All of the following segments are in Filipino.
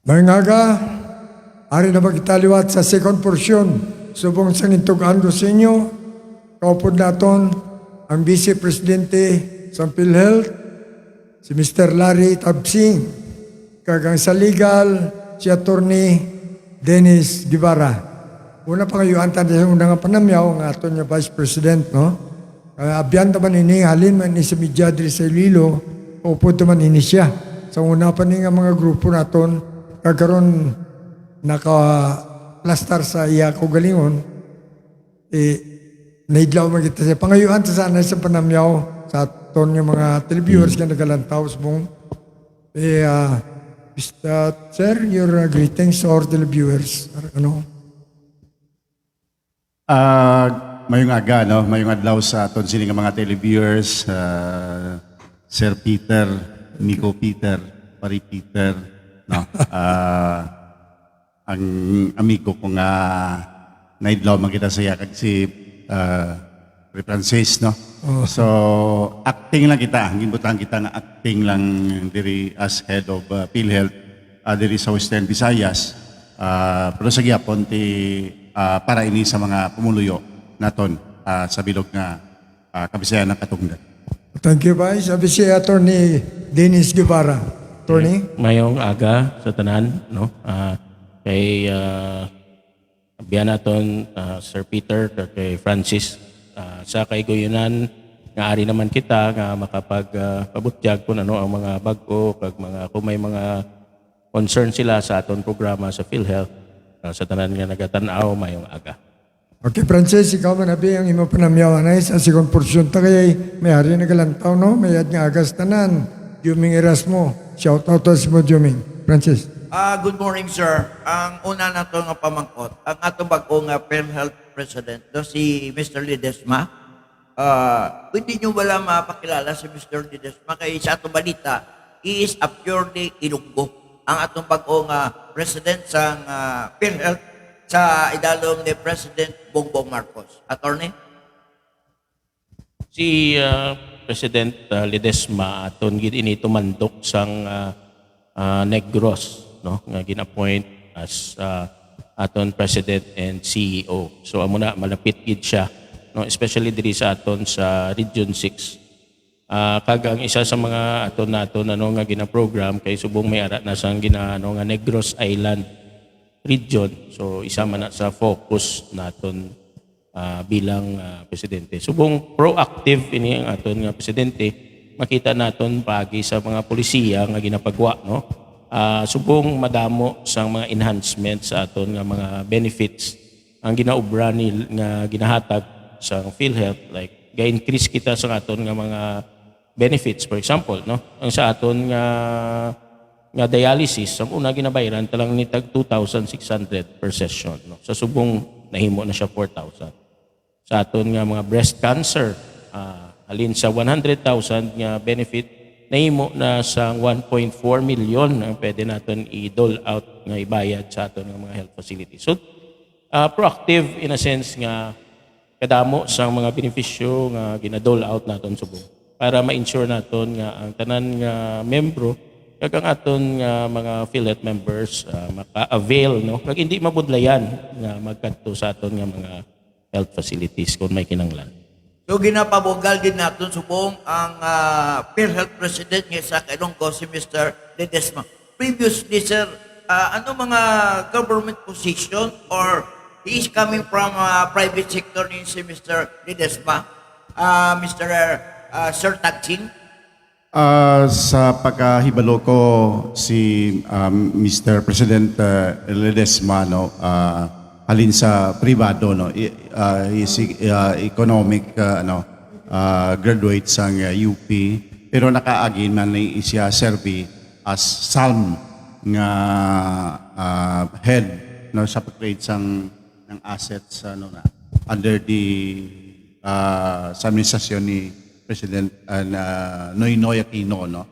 Mayngaga, ari na magitaliwat sa second portion, subong sa ngintugaan ko sa inyo, kaupod naton ang Vice Presidente sa PhilHealth, si Mr. Larry Tabsing, kagang sa legal, si Attorney Dennis Guevara. Una pa kayo antan sa unang nga panamyaw ng aton nga Vice President, no? Abyan naman ini, halin man ni sa media diri sa Iloilo, upod naman ini siya. Sa una pa ni nga mga grupo naton, kagaron naka-plastar sa iya ko galingon, naidlaw man kita siya. Pangayuan sa sana sa panamyaw sa aton nga mga televiewers nga nagalantaw sa mong. Sir, your greetings to our televiewers. Ano? Mayong aga, no? Mayong adlaw sa aton sini nga mga televiewers, Sir Peter, Nico Peter, Pari Peter, no? Ang amigo ko nga naidlaw man kita saya kag si Francis, no? So acting lang kita, ginbutan kita nga acting lang diri as head of PhilHealth diri sa Western Visayas. Pero sa gyapon ti para ini sa mga pumuluyo naton sa bilog nga kabisayan ng Katunggan. Thank you, Vice. Sabi si Attorney Dennis Guevara. Attorney? Mayong aga sa tanan, no? Kay biyan naton Sir Peter, kay Francis, sa kay Guyunan, nga ari naman kita nga makapagpabutyag kung ano ang mga bag-o, kag mga kung may mga concern sila sa aton programa sa PhilHealth, sa tanan nga nagatanaw, mayong aga. Okay, Francis, ikaw man abi ang imo panamyawan ay sa second portion ta kay may hari nagalantaw, no? May ad nga agas tanan. Juming Erasmo. Shout out to si mo, Juming. Francis. Good morning, sir. Ang una na ito nga pamangkot, ang atong bago nga PhilHealth President, do si Mr. Ledesma. Hindi nyo wala mapakilala si Mr. Ledesma kay sa atong balita, he is a purely Ilonggo. Ang atong bago nga President sa PhilHealth sa idalong ni President Bongbong Marcos. Attorney? Si President Ledesma aton gid ini tumandok sang Negros, no, nga gin-appoint as aton President and CEO. So amo na malapit gid siya, no, especially diri sa aton sa Region 6. Kag ang isa sa mga aton naton ano nga gina-program kay subong may ara na sang ginaano nga Negros Island region. So isa man na sa focus naton bilang presidente. Subong proactive ini ang aton nga presidente. Makita naton pagi sa mga polisiya nga ginapagwa, no? Subong madamo sang mga enhancements sa aton nga mga benefits ang ginaubra ni nga ginahatag sa PhilHealth, like ga-increase kita sa aton nga mga benefits, for example, no? Ang sa aton nga dialysis, ang una ginabayaran talang ni tag 2,600 per session, no? Sa subong nahimo na siya 4,000. Sa aton nga mga breast cancer, halin sa 100,000 nga benefit, nahimo na sa 1.4 million ang pwede natin i-dole out nga ibayad sa aton nga mga health facilities. So, proactive in a sense nga kadamo sa mga benepisyo nga ginadole out naton subong para ma-ensure naton nga ang tanan nga membro kag ang aton nga mga PhilHealth members maka-avail, no, kag hindi mabudlayan nga magkadto sa aton nga mga health facilities kung may kinanglan. So ginapabugal din natin subong ang PhilHealth President nga sa Ilonggo si Mr. Ledesma. Previously, sir, ano mga government position or he is coming from private sector ni si Mr. Ledesma, Mr. Sir Tagching? Sa pagkahibalo ko si Mr. President Ledesma, no, halin sa privado, no, is economic graduate sang UP, pero nakaagin man ni siya serve as SALM nga head, no, sa pag-create sang ng assets under the sa administrasyon ni President Noynoy Aquino, no.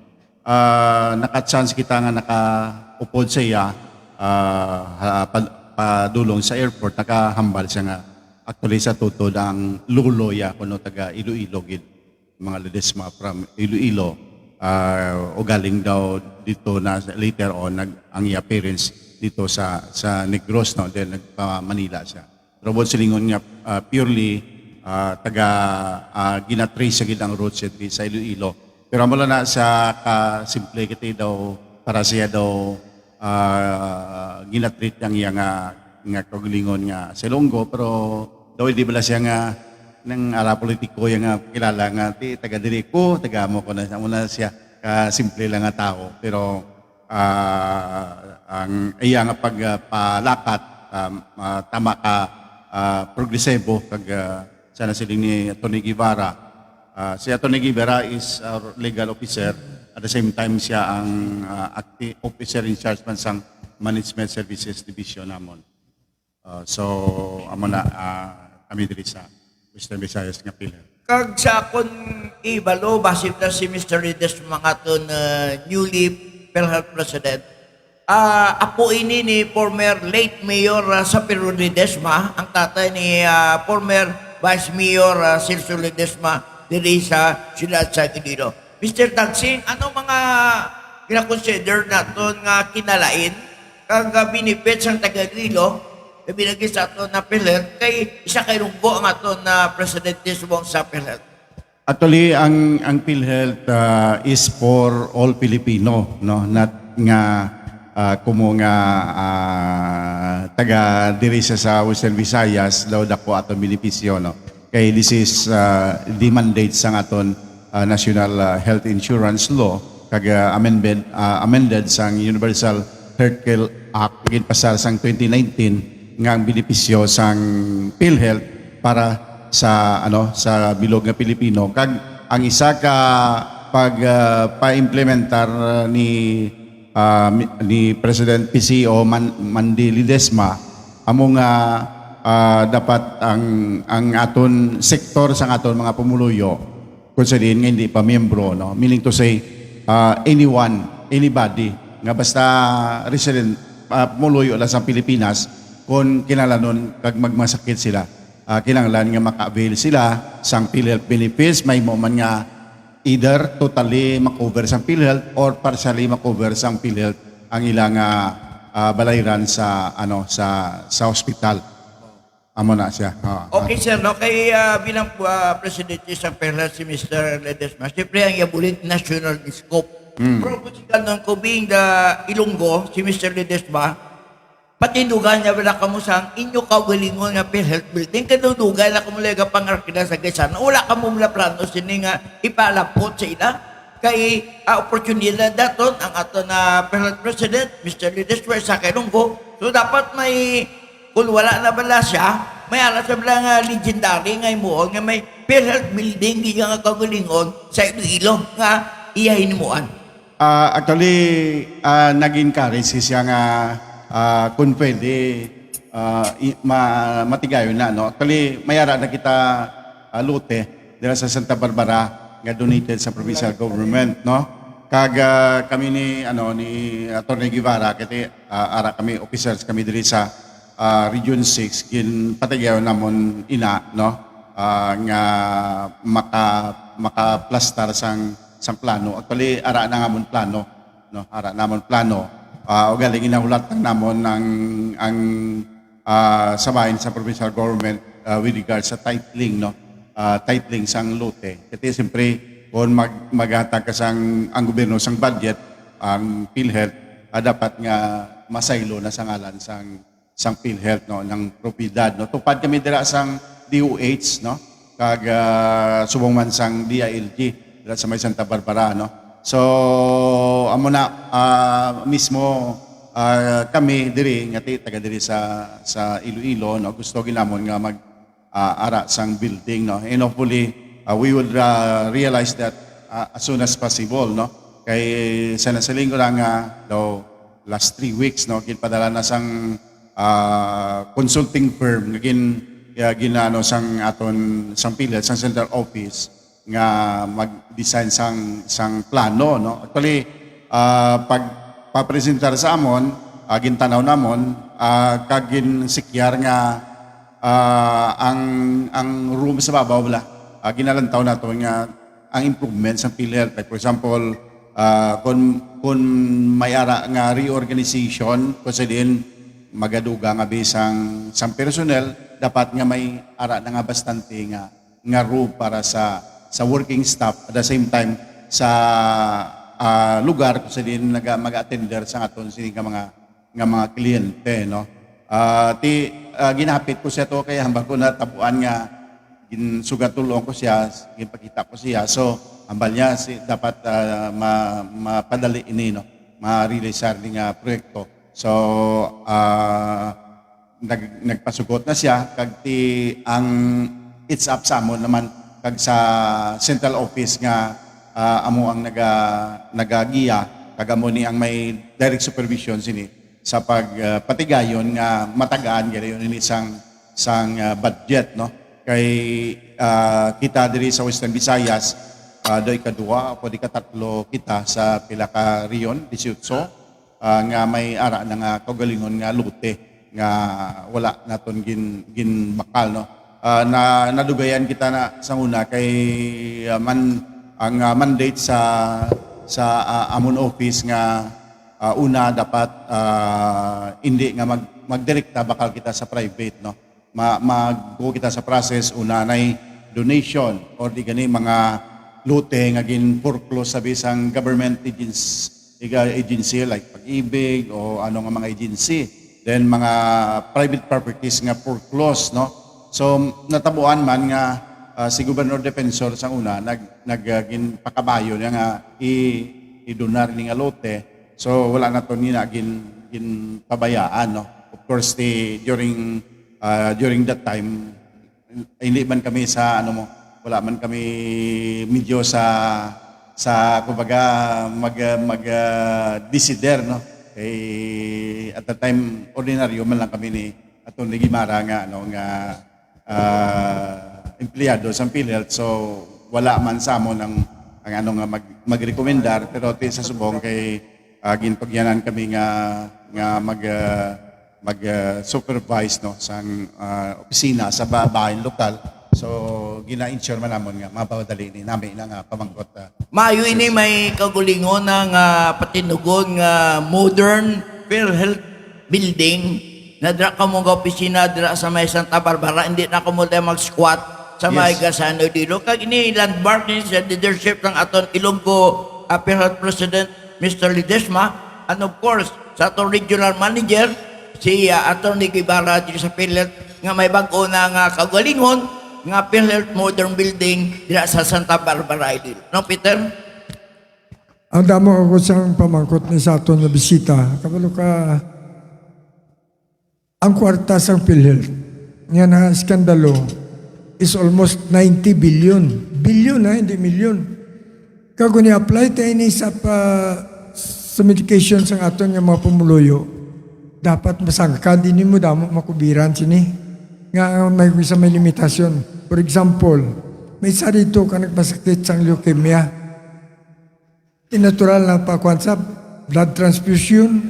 Naka-chance kita nga naka-upod sa iya padulong sa airport, nakahambal siya nga actually sa tutod ang luloya kuno taga Iloilo gid mga Ledesma from Iloilo o galing daw dito na later on ang appearance dito sa Negros, no, then nagpa Manila siya. Pero silingon nga purely taga ginatrace sa gitang road sa Iloilo. Pero mula na sa simple kita daw para siya daw ginatreat yang nga kagalingon nga sa Ilonggo, pero daw hindi bala siya nga ng ara politiko yang nga kilala nga ti taga diri ko, taga mo ko na siya ka simple lang nga tao, pero ang iya nga pagpalakat tama ka progresibo kag sana siling ni Atty. Guevara. Si Atty. Guevara is our legal officer. At the same time, siya ang active officer in charge man sang Management Services Division namon. So, amo na kami diri sa Western Visayas nga PhilHealth. Kag sa akong ibalo, basit na si Mr. Rides mga ton newly PhilHealth President, apo ini ni former late Mayor Sapiro Ledesma, ang tatay ni former Vice Mayor Celso Ledesma, diri sa siyudad sa Iloilo. Mr. Tagsing, ano mga kina-consider naton nga kinalain kag benefits ang taga-Iloilo binagi sa aton na PhilHealth kay isa kay runggo ang aton na presidente subong sa PhilHealth? Actually, ang PhilHealth is for all Filipino, no? Not nga kumo nga taga diri sa Western Visayas daw dako aton benepisyo, no? Kay this is the mandate sa aton National Health Insurance Law kag amended sang Universal Healthcare Act ginpasar sang 2019 nga ang benepisyo sang PhilHealth para sa sa bilog nga Pilipino kag ang isa ka pa-implementar ni President PCO Mandy Ledesma amo nga dapat ang aton sektor sang aton mga pumuluyo considering nga hindi pa miyembro, no? Meaning to say, anybody, nga basta resident, pumuluyo lang sa Pilipinas, kung kinalanon, kag magmasakit sila, kinanglan nga maka-avail sila sang PhilHealth benefits, may mo man nga either totally makover sang PhilHealth or partially makover sang PhilHealth ang ilang balayran sa hospital. Amo na siya. Okay, sir. No? Kay bilang presidente sa PhilHealth si Mr. Ledesma, siyempre ang yabulit national scope. Pero kung siya nang kubing da Ilonggo, si Mr. Ledesma, patindugan niya wala ka mo sa inyo kawilingon nga PhilHealth building, kadudugan na kumulega pangarkida sa Quezon. Wala ka mo mula plano sini nga ipalapot sa ila. Kay opportunidad daton ang ato na PhilHealth President, Mr. Ledesma sa Ilonggo. So dapat may kung wala na bala siya, may alas sa bala nga legendary nga imuon, nga may PhilHealth building, di nga kagalingon sa Iloilo, nga iyahin imuan. Actually, nag-encourage siya nga kung pwede matigayon na. No? Actually, mayara na kita lote dila sa Santa Barbara nga donated sa provincial government. No? Kag kami ni Atty. Guevara, kati ara kami, officers kami diri sa Region 6 kin patagyaw namon ina no nga maka-plastar sang plano. Actually ara na namon plano no, ara namon plano. O galing inahulat namon ang sabahin sa provincial government with regards sa titling no, titling sang lote. Kasi siyempre kung maghatag ka sang ang gobyerno sang budget ang PhilHealth dapat nga masaylo na sa ngalan sang PhilHealth no ng propiedad no, tupad kami dira sang DOH no kag subong man sang DILG dira sa may Santa Barbara no. So amo na mismo kami diri nga taga diri sa Iloilo no, gusto ginamon nga mag ara sang building no, and hopefully we would realize that as soon as possible no, kay sa nasalinggo lang daw last 3 weeks no ginpadala na sang consulting firm nga ginano sang aton sang PhilHealth sang central office nga mag-design sang plano no. Actually pag papresentar sa amon gintanaw namon kag ginsikyar nga ang room sa babaw bala ginalantaw nato nga ang improvement sa PhilHealth. Like for example Kung may ara nga reorganization kung sa din magaduga nga bisang personnel, dapat nga may ara na nga bastante nga room para sa working staff at the same time sa lugar kung sa din mag-attender sa aton sini nga mga kliyente, no. Ginapit ko siya to kaya hambal ko na tapuan nga ginsugatulong ko siya, ginpakita ko siya. So hambal niya dapat mapadali ini, no, ma-realizar ni nga proyekto. So nagpasugot na siya kag ang it's up sa amon naman kag sa central office nga amo ang nagagiya kag amo ni ang may direct supervision sini sa pagpatigayon nga matagaan gayud ini sang budget, no. Kay kita diri sa Western Visayas doy kadua o di katatlo kita sa pila ka riyon 18 nga may ara na nga kaugalingon nga lute nga wala naton ginbakal, no. Nadugayan kita na sa una kay ang mandate sa amon office nga una dapat hindi nga magdirekta bakal kita sa private, no. Mag-go kita sa process una nay donation or di gani mga lute nga gin foreclose sa bisang government agency like Pag-ibig o ano nga mga agency, then mga private properties nga foreclose, no. So natabuan man nga si Gobernador Defensor sa una nagin pakabayo nga i-donar ni nga lote. So wala na to nina gin pabayaan, no. Of course during that time hindi man kami sa wala man kami medyo sa kumbaga mag decider, no. At the time ordinaryo man lang kami ni Atty. Guimara nga empleyado sa PhilHealth, so wala man sa amon ang magrekomendar, pero sa subong kay ginpagyanan kami nga mag-supervise, no, sa opisina sa bahayan lokal. So gina-ensure man namon nga mapapadali ni namin nga pamangkot. Maayo ini may kagulingon nga patinugon nga modern PhilHealth building na dira ka mong opisina dira sa may Santa Barbara, hindi na ka mo mag-squat sa may Gasano dilo. Kag ini landmark ni sa leadership ng aton Ilonggo PhilHealth President Mr. Ledesma, and of course sa aton regional manager si Atty. Guimara dito sa PhilHealth nga may bag-o na nga kagalingon nga PhilHealth modern building dira sa Santa Barbara dilo. No, Peter? Ang damo ako siyang pamangkot ni sa aton na bisita. Kabalo ka, ang kwarta sa PhilHealth nga na skandalo is almost 90 billion. Billion na, hindi milyon. Kago ni-apply tayo ni sa medication sa aton nga mga pumuluyo, dapat masangka, din mo damo makubiran sini. Nga may limitasyon. For example, may isa rito ka nagpasakit sa leukemia. Natural na pakuan sa blood transfusion.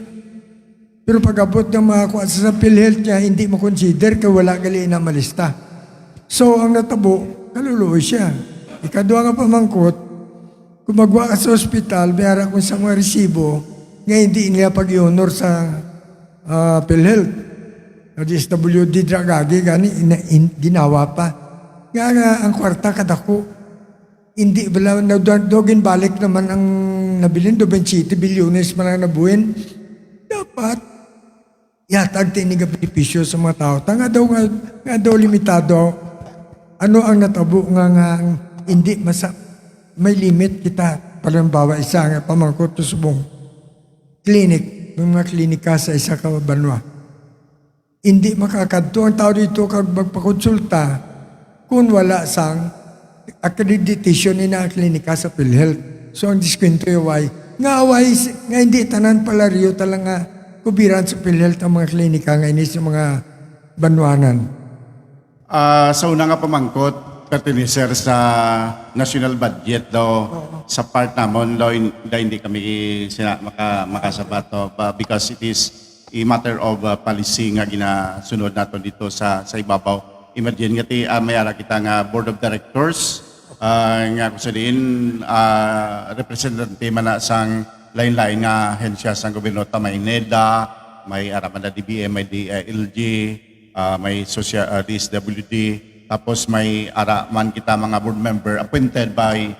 Pero pag-abot ng mga kuan sa PhilHealth niya, hindi makonsider kaya wala gali na malista. So, ang natabo, kaluluoy siya. Ikadwa nga pamangkot, kung magwa ka sa ospital, may harap kung sa mga resibo, nga hindi niya pag-i-honor sa PhilHealth. DSWD dragagi, gani, ginawa pa. Nga ang kwarta kadako, hindi bala, dogin balik naman ang nabilin, 27 bilyones man ang nabuhin. Dapat, yatag tinig ang benepisyo sa mga tao. Nga daw limitado. Ano ang natabo nga hindi may limit kita. Palimbawa, isa nga pamangkot to subong clinic, mga klinika sa isa ka banwa. Hindi makakadto ang tao dito kag magpakonsulta kung wala sang accreditation ni na klinika sa PhilHealth. So ang diskwento ay nga hindi tanan pala riyo talaga kubiran sa PhilHealth ang mga klinika nga inis yung mga banwanan. Sa una nga pamangkot, pertiniser sa national budget daw, sa part namon daw hindi kami makasabato because it is a matter of policy nga ginasunod nato dito sa ibabaw. Imagine nga mayara kita nga board of directors, nga ko sa din representante man na sang lain-lain nga hensya sang gobyerno ta may NEDA, may Aramada DBM, may DILG, may social DSWD, tapos may ara man kita mga board member appointed by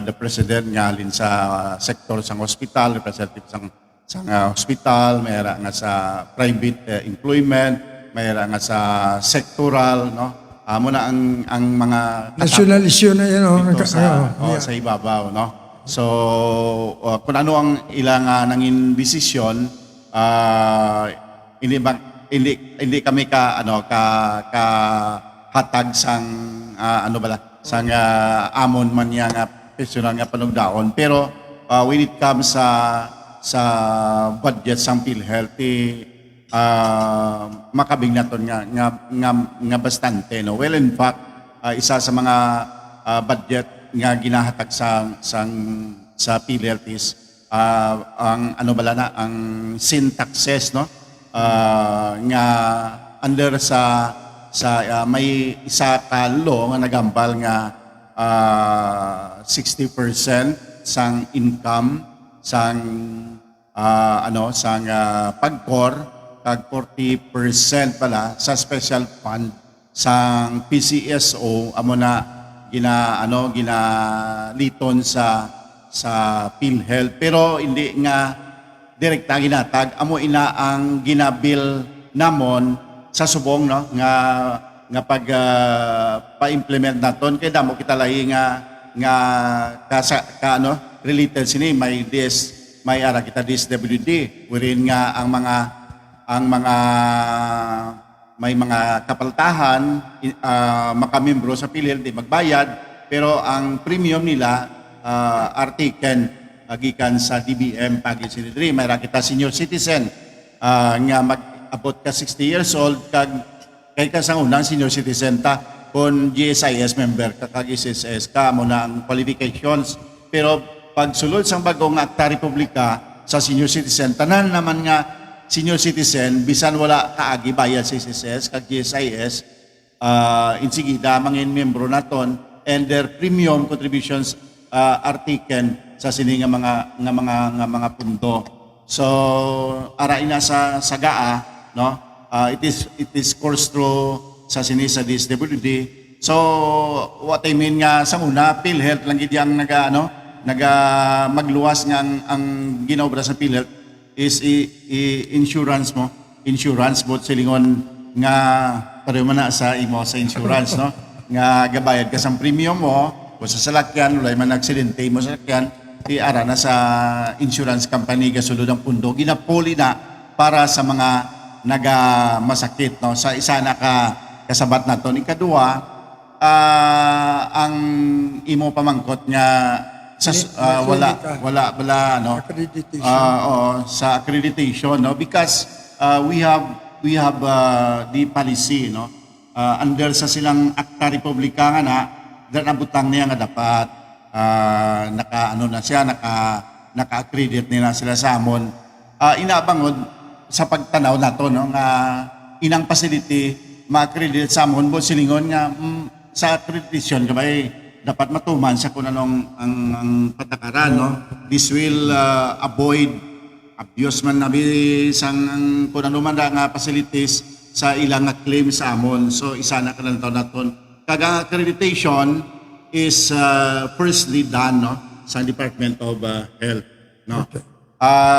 the president nga halin sa sektor sang hospital, representative sang hospital, may ara nga sa private employment, may ara nga sa sectoral, no? Amo na ang mga National issue na yan. dito sa ibabaw, no? So, kung ano ang ilang nangin desisyon, hindi kami hatag sang sang amon man yang personal nga panugdaon, pero when it comes sa budget sang PhilHealth, makabig naton nga bastante, no. Well, in fact, isa sa mga budget nga ginahatag sa PhilHealth is ang ang sin taxes, no, nga under sa may isa ka law nga nagambal nga 60% sang income sang sang pagkor, kag 40% pala sa special fund sang PCSO amo na ginaliton sa PhilHealth, pero hindi nga direkta ginatag, amo ina ang ginabil namon sa subong, no, nga pag pa-implement naton kay damo kita lahi nga related sini may ara kita DSWD wherein nga ang mga may mga kapaltahan makamembro sa PhilHealth di magbayad, pero ang premium nila artiken gikan sa DBM pagi sinidri. May ra kita senior citizen nga mag-abot ka 60 years old kag kay ka sa unang senior citizen ta kung GSIS member ka kag SSS ka mo na ang qualifications, pero pag sulod sang bagong Akta Republika sa senior citizen tanan naman nga senior citizen bisan wala kaagi bayad sa SSS kag GSIS insigida mangin membro naton and their premium contributions artiken sa sini nga mga pundo. So ara ina sa sagaa, no, it is course through sa sini sa DSWD. So what I mean nga sa una PhilHealth lang gid yang magluwas nga ang ginobra sa PhilHealth is insurance mo silingon nga pareho man na sa imo sa insurance, no, nga gabayad ka sa premium mo kung sa salakyan ulay man aksidente mo sa salakyan ara na sa insurance company gasulod ang pundo ginapuli na para sa mga masakit, no. Sa isa na kasabat naton ikadua ang imo pamangkot nga sa wala no Accreditation. sa accreditation, no, because we have the policy, no, under sa silang Akta Republika nga na nabutang niya nga dapat naka-accredit nila sila sa amon. Inabangod sa pagtanaw nato, no, nga inang facility ma-accredit sa amon bo silingon nga sa accreditation kabay dapat matuman sa kung anong ang patakaran, no. This will avoid abuse man nabi sang kung ano man nga facilities sa ilang nga claim sa amon. So isa na kanan taon naton kag accreditation is firstly done, no, sa Department of Health, no.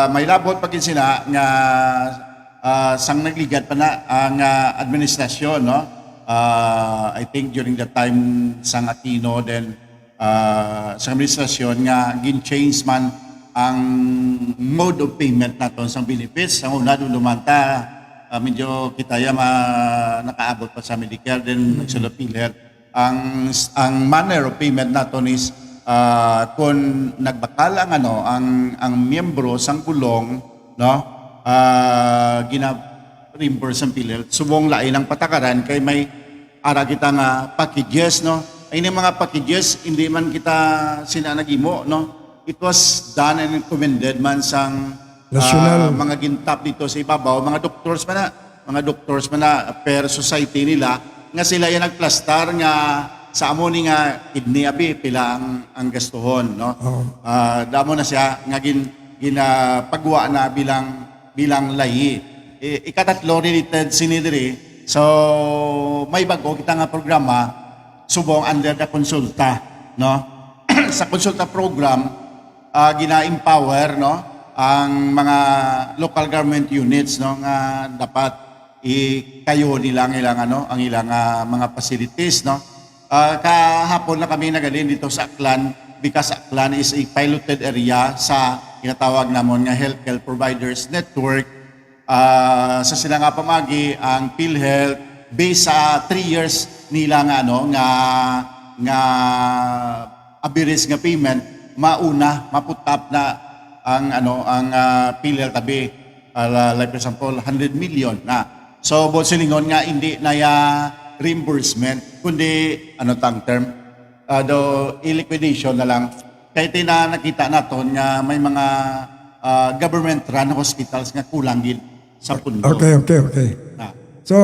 May labot pagin sina nga sang nagligad pa na ang administrasyon, no. I think during the time sang Aquino then sa administrasyon nga gin-change man ang mode of payment naton sang benefits. Ang una dumanta medyo kitaya nakaabot pa sa Medicare then nagsulod PhilHealth. Ang manner of payment naton is kung nagbakal ang miyembro sang gulong, no, gina-reimburse ang PhilHealth. Subong lain ang patakaran kay may ara kita nga packages, no. Ay ni mga packages hindi man kita sinanagimo, no. It was done and recommended man sang National. mga gintap dito sa ibabaw, mga doctors man na per society nila nga sila yan nagplastar nga sa amo ni nga kidney abi pila ang gastuhon, no? Damo na siya nga ginapagwa na bilang lahi. Ikatatlo related sinidiri. So may bago kita nga programa subong under the konsulta, no? Sa konsulta program gina-empower, no, ang mga local government units, no, nga dapat kayo nilang ang ilang mga facilities, no. Kahapon na kami nagalin dito sa Aklan because Aklan is a piloted area sa tinatawag namon nga healthcare providers network. Sa sila nga pamagi ang PhilHealth based sa 3 years nila nga average nga payment mauna maputap na ang PhilHealth tabi like for example 100 million na. So both silingon nga hindi na reimbursement kundi tang term do liquidation na lang. Kahit na nakita naton nga may mga government run hospitals nga kulang gid sa pundo. Okay. So,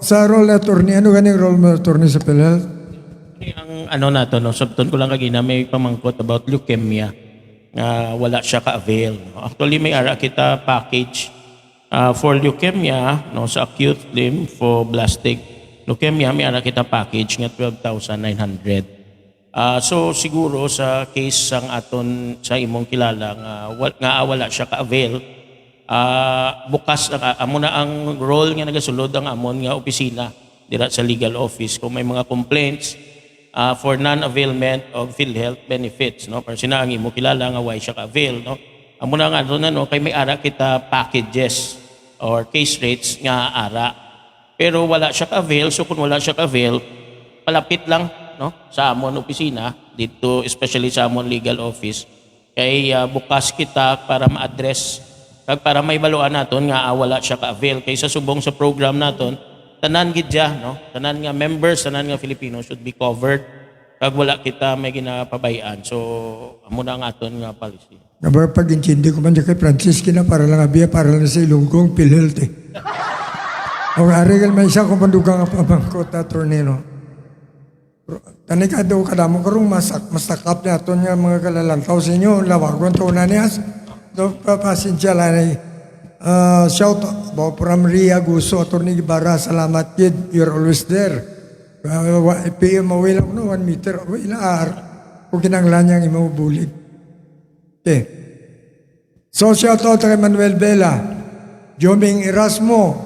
sa role attorney, ano ganing role mo attorney sa PhilHealth? Ang nato, no, sabton ko lang kagina may pamangkot about leukemia na wala siya ka-avail. No? Actually, may ara kita package for leukemia, no, sa acute lymphoblastic leukemia, may ara kita package nga 12,900. So siguro sa case sang aton sa imong kilala nga wala siya ka-avail, bukas amo na ang role nga nagasulod ang amon nga opisina dira sa legal office kung may mga complaints for non-availment of PhilHealth benefits, no, kasi na ang imo kilala nga why siya ka-avail, no. Amo na nga no, kay may ara kita packages or case rates nga ara. Pero wala siya ka-avail, so kung wala siya ka-avail, palapit lang, no, sa amon opisina dito, especially sa amon legal office, kay bukas kita para ma-address kag para may baluan naton nga wala siya ka-avail kaysa subong sa program naton tanan gid siya, no, tanan nga members, tanan nga Filipino should be covered kag wala kita may ginapabayaan. So amo na ang aton nga policy. Nabar pag-intindi ko man kay Francis kina para lang abiya para lang sa Ilunggong PhilHealth. O arigal may isa ko pandugang pamangkot attorney, no. Tanay ka daw kadamo karong masakap na aton nga mga kalalantaw sa inyo lawagon to na niyas. Do papasensya lang ay shout out from Ria Guso, attorney Ibarra, salamat kid, you're always there. PM away lang no 1 meter away laar kung kinanglan niyang imabulig. Okay. So shout out kay Manuel Vela, Joming Erasmo,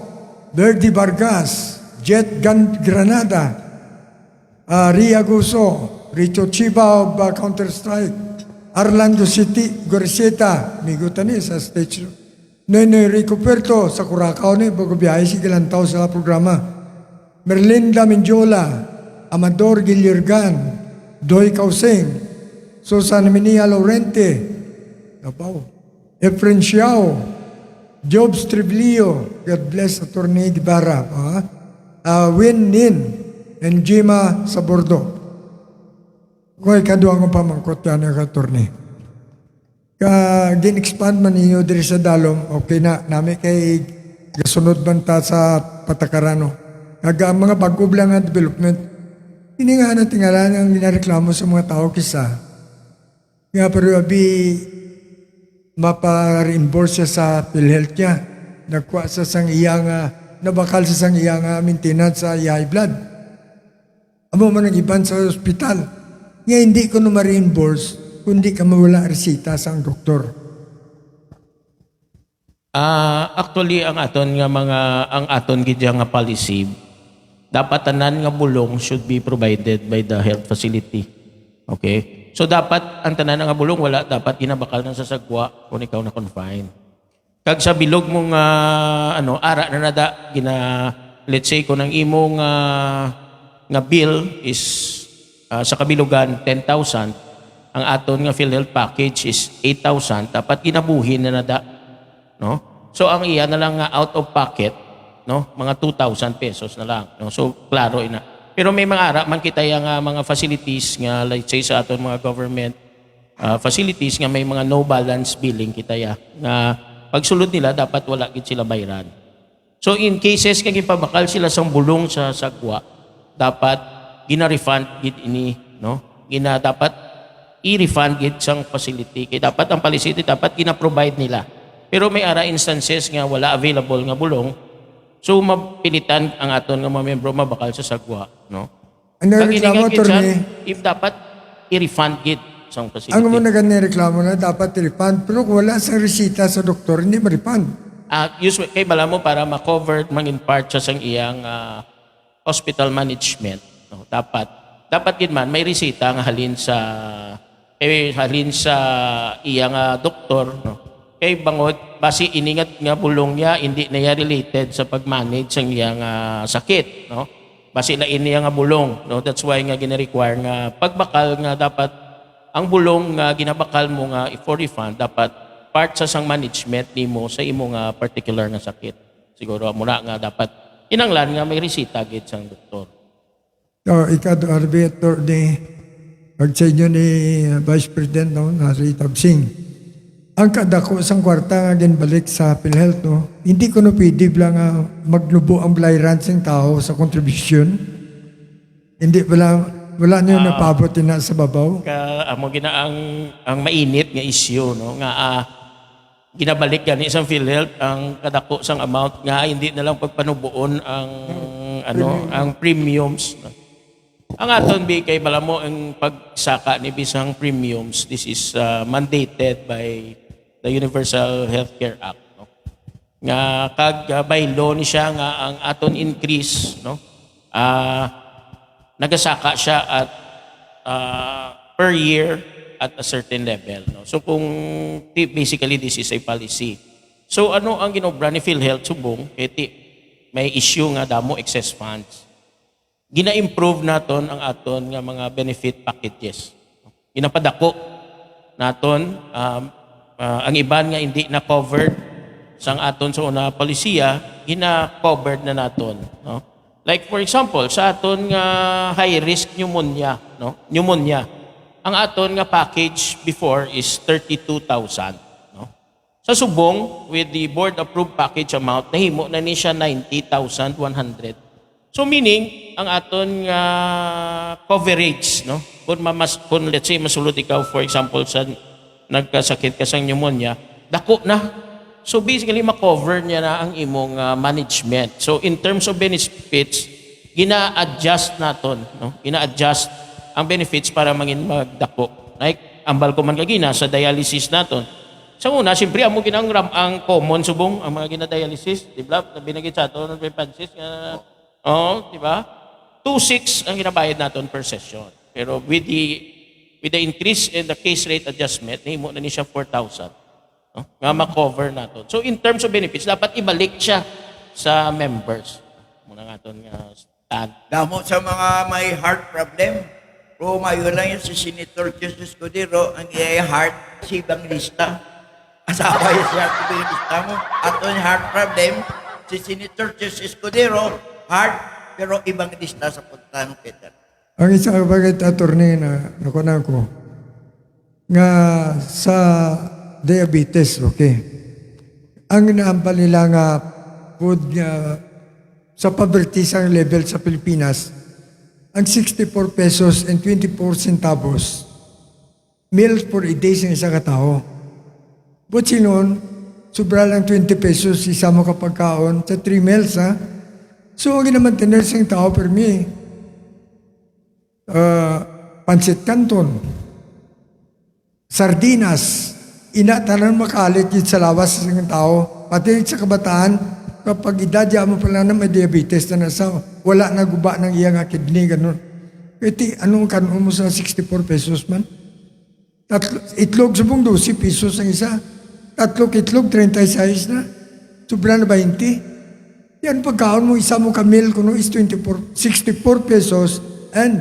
Verdi Vargas, Jet Granada, Ria Guso, Richo Chiba of Counter-Strike, Arlando City, Goriseta, Migutani sa stage. Noy Rico Puerto sa Curacao ni bago biyahe si Galantaw sa programa. Merlinda Menjola, Amador Gilirgan, Doy Kauseng, Susan Minia Laurente, Efren Xiao, Jobs Triblio, God bless Attorney Ibarra, Win Nin, and Jima Sabordo. Kung ikaduha kong pamangkot yan ang attorney. Gin-expand man ninyo diri sa dalom, okay na, namin kay gasunod man ta sa patakarano. Ang mga bago lang ang development, hindi nga na tingalan ang ginareklamo sa mga tao kisa. Nga pero abi, mapa-reimburse siya sa PhilHealth niya. Nagkuha sa sang iyang, nabakal sa sang iyang maintenance sa high blood. Amo man ang iban sa ospital. Nga hindi ko na ma-reimburse kundi ka mawala resita sa ang doktor. Actually ang aton gid nga policy, dapat tanan nga bulong should be provided by the health facility. Okay? So dapat ang tanan nga bulong wala dapat ginabakal ng sasagwa kung ikaw na confine. Kag sa bilog mong ara na nada let's say kung ang imong nga bill is sa kabilugan 10,000, ang aton nga PhilHealth package is 8,000, dapat ginabuhin na nada, no? So ang iya na lang nga out of pocket, no, mga 2,000 pesos na lang, no? So klaro ina. Pero may mga ara man kita yang mga facilities nga let's say sa aton mga government facilities nga may mga no balance billing kita ya nga pagsulod nila dapat wala gid sila bayaran. So in cases kung ipabakal sila sang bulong sa sagwa, dapat gina-refund gid ini, no? Gina dapat i-refund gid sang facility. Kay dapat ang facility dapat gina-provide nila. Pero may ara instances nga wala available nga bulong, so mapilitan ang aton nga mga membro mabakal sa sagwa, no? Ang Kag reklamo, iningad gid siya, attorney, if dapat i-refund gid sang facility. ang mo na reklamo na dapat i-refund, pero kung wala sa resita sa doktor, hindi ma-refund. Usually, kay bala mo para ma-cover man in part siya sang iyang hospital management. No? Dapat gid man may resita nga halin sa iyang doktor. No? Kay bangod, basi iningat nga bulong niya, hindi na niya related sa pag-manage sang iyang sakit. No? Basi lain niya nga bulong. No? That's why nga gina-require nga pagbakal nga dapat ang bulong nga ginabakal mo nga for refund dapat part sa sang management nimo sa imo nga particular nga sakit. Siguro muna nga dapat inanglan nga may resita gid sang doktor. So, ikado arbiter ni pagsayo ni Vice President no, na si Tabsing. Ang kadako sang kwarta nga ginbalik sa PhilHealth, no, hindi ko no pwede lang maglubo ang balayran sing tao sa contribution. Hindi wala niyo napabot na sa babaw. Amo gina ang mainit nga issue no nga ginabalik gani sa PhilHealth ang kadako sang amount nga hindi na lang pagpanubuon ang premiums. Ang aton kay bala mo ang pagsaka ni bisang premiums, this is mandated by the Universal Healthcare Act, no? Nga kag by law ni siya nga ang aton increase, no? Nagasaka siya at per year at a certain level, no? So kung basically this is a policy. So ano ang ginobra ni PhilHealth subong may issue nga damo excess funds. Gina-improve naton ang aton nga mga benefit packages. Ginapadako naton ang iban nga hindi na covered sang aton sa una polisiya, gina-covered na naton, no? Like for example, sa aton nga high risk pneumonia, no? Pneumonia. Ang aton nga package before is 32,000, no? Sa subong with the board approved package amount nahimo na ni siya 90,100. So meaning ang aton nga coverage, no? Kung let's say masulod ikaw for example sa nagkasakit ka sa pneumonia, dako na. So basically ma-cover niya na ang imong management. So in terms of benefits, gina-adjust naton, no? Gina-adjust ang benefits para mangin magdako. Like ambal ko man kagina sa dialysis naton. Sa una, siyempre amo ginang ang common subong ang mga gina-dialysis, di ba? Binagit sa aton ng Francis di ba? 2,600 ang ginabayad naton per session. Pero with the increase in the case rate adjustment, nahimo na ni siya 4,000. No? Nga ma-cover naton. So in terms of benefits, dapat ibalik siya sa members. Muna naton nga stand. Damo sa mga may heart problem. Pero mayo lang yun si Senator Jesus Cordero, ang heart, si Banglista. Asawa yun siya, si Banglista mo. At yung heart problem, si Senator Jesus Cordero, heart, pero ibang lista sa punta ng Peter. Ang isang bagay attorney na nakunan ko, nga sa diabetes, okay. Ang inaampal nila nga food nga sa poverty sa level sa Pilipinas, ang 64 pesos and 24 centavos meals for a day sa isang katao. But sinon, sobra lang 20 pesos isa mo kapagkaon sa 3 meals, ha? So, ang ginamantener sa tao per me, pansit canton, sardinas, inatanan makalit yun sa lawas sa tao, pati sa kabataan, kapag idadya mo pala na may diabetes na nasa, wala na guba ng iyang kidney, ganun. Iti, anong kanon mo sa 64 pesos man? Itlog subong 12 pesos ang isa. Tatlong itlog, 36 na. Sobra na 20. Yan pagkaon mo, isa mo kamil kuno is 64 pesos and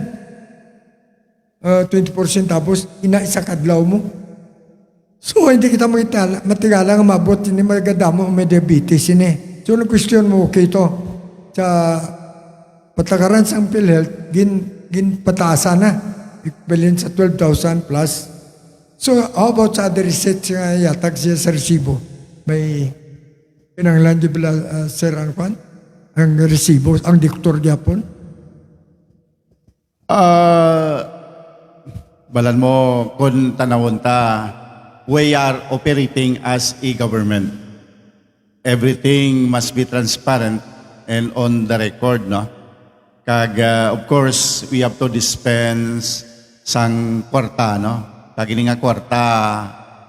24 centavos, isa kadlaw mo. So, hindi kita matigala nga mabot, hindi magadamo may diabetes ini. So, question mo, okay to. Sa patakaran sa PhilHealth, gin pataasa na. Equivalent sa 12,000 plus. So, how about sa other research nga yatag siya sa resibo? May pinanglan di bila, Sir Anquan? Ang resibo, ang doktor Japon? Balan mo kung tanawon ta, we are operating as a government. Everything must be transparent and on the record, no? Kag, of course, we have to dispense sang kwarta, no? Kag ini nga kwarta,